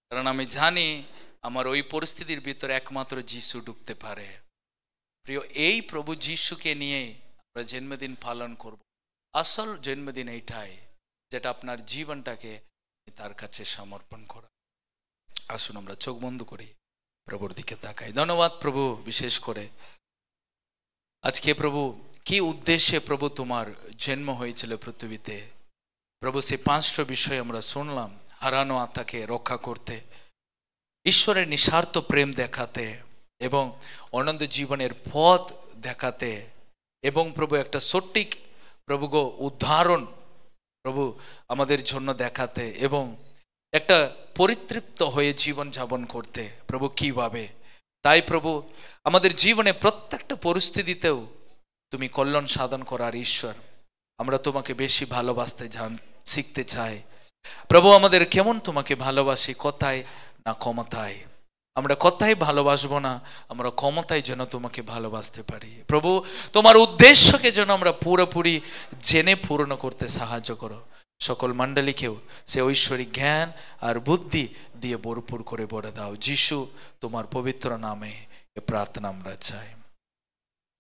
A: কারণ আমি জানি আমার ওই পরিস্থিতির ভিতরে একমাত্র যিশু ঢুকতে পারে। প্রিয়, এই প্রভু যিশুকে নিয়ে আমরা জন্মদিন পালন করব। আসল জন্মদিন এইটাই, যেটা আপনার জীবনটাকে তার কাছে সমর্পণ করা। আসুন আমরা চোখ বন্ধ করি, প্রভুর দিকে তাকাই। ধন্যবাদ প্রভু, বিশেষ করে আজকে প্রভু কি উদ্দেশ্যে প্রভু তোমার জন্ম হয়েছিল পৃথিবীতে। প্রভু সেই 5টা বিষয় আমরা শুনলাম। হারানো আত্মাকে রক্ষা করতে, ঈশ্বরের নিঃস্বার্থ প্রেম দেখাতে, এবং অনন্ত জীবনের পথ দেখাতে, এবং প্রভু একটা সঠিক প্রভু গো উদাহরণ প্রভু আমাদের জন্য দেখাতে, এবং একটা পরিতৃপ্ত হয়ে জীবন যাপন করতে প্রভু কিভাবে। তাই প্রভু আমাদের জীবনে প্রত্যেকটা পরিস্থিতিতেও তুমি কল্যাণ সাধন করার ঈশ্বর। আমরা তোমাকে বেশি ভালোবাসতে শিখতে চাই প্রভু। আমাদের কেমন তোমাকে ভালোবাসি, কথায় না ক্ষমতায়। আমরা কথায় ভালোবাসবো না, আমরা ক্ষমতায় যেন তোমাকে ভালোবাসতে পারি প্রভু। তোমার উদ্দেশ্যকে যেন আমরা পুরোপুরি জেনে পূর্ণ করতে সাহায্য করো। সকল মণ্ডলীকেও সে ঐশ্বরিক জ্ঞান আর বুদ্ধি দিয়ে ভরপুর করে ভরে দাও। যিশু তোমার পবিত্র নামে এ প্রার্থনা আমরা চাই,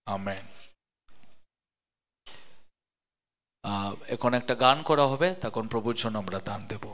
A: আমেন। এখন একটা গান করা হবে, তখন প্রভুর জন্য আমরা দান দেব।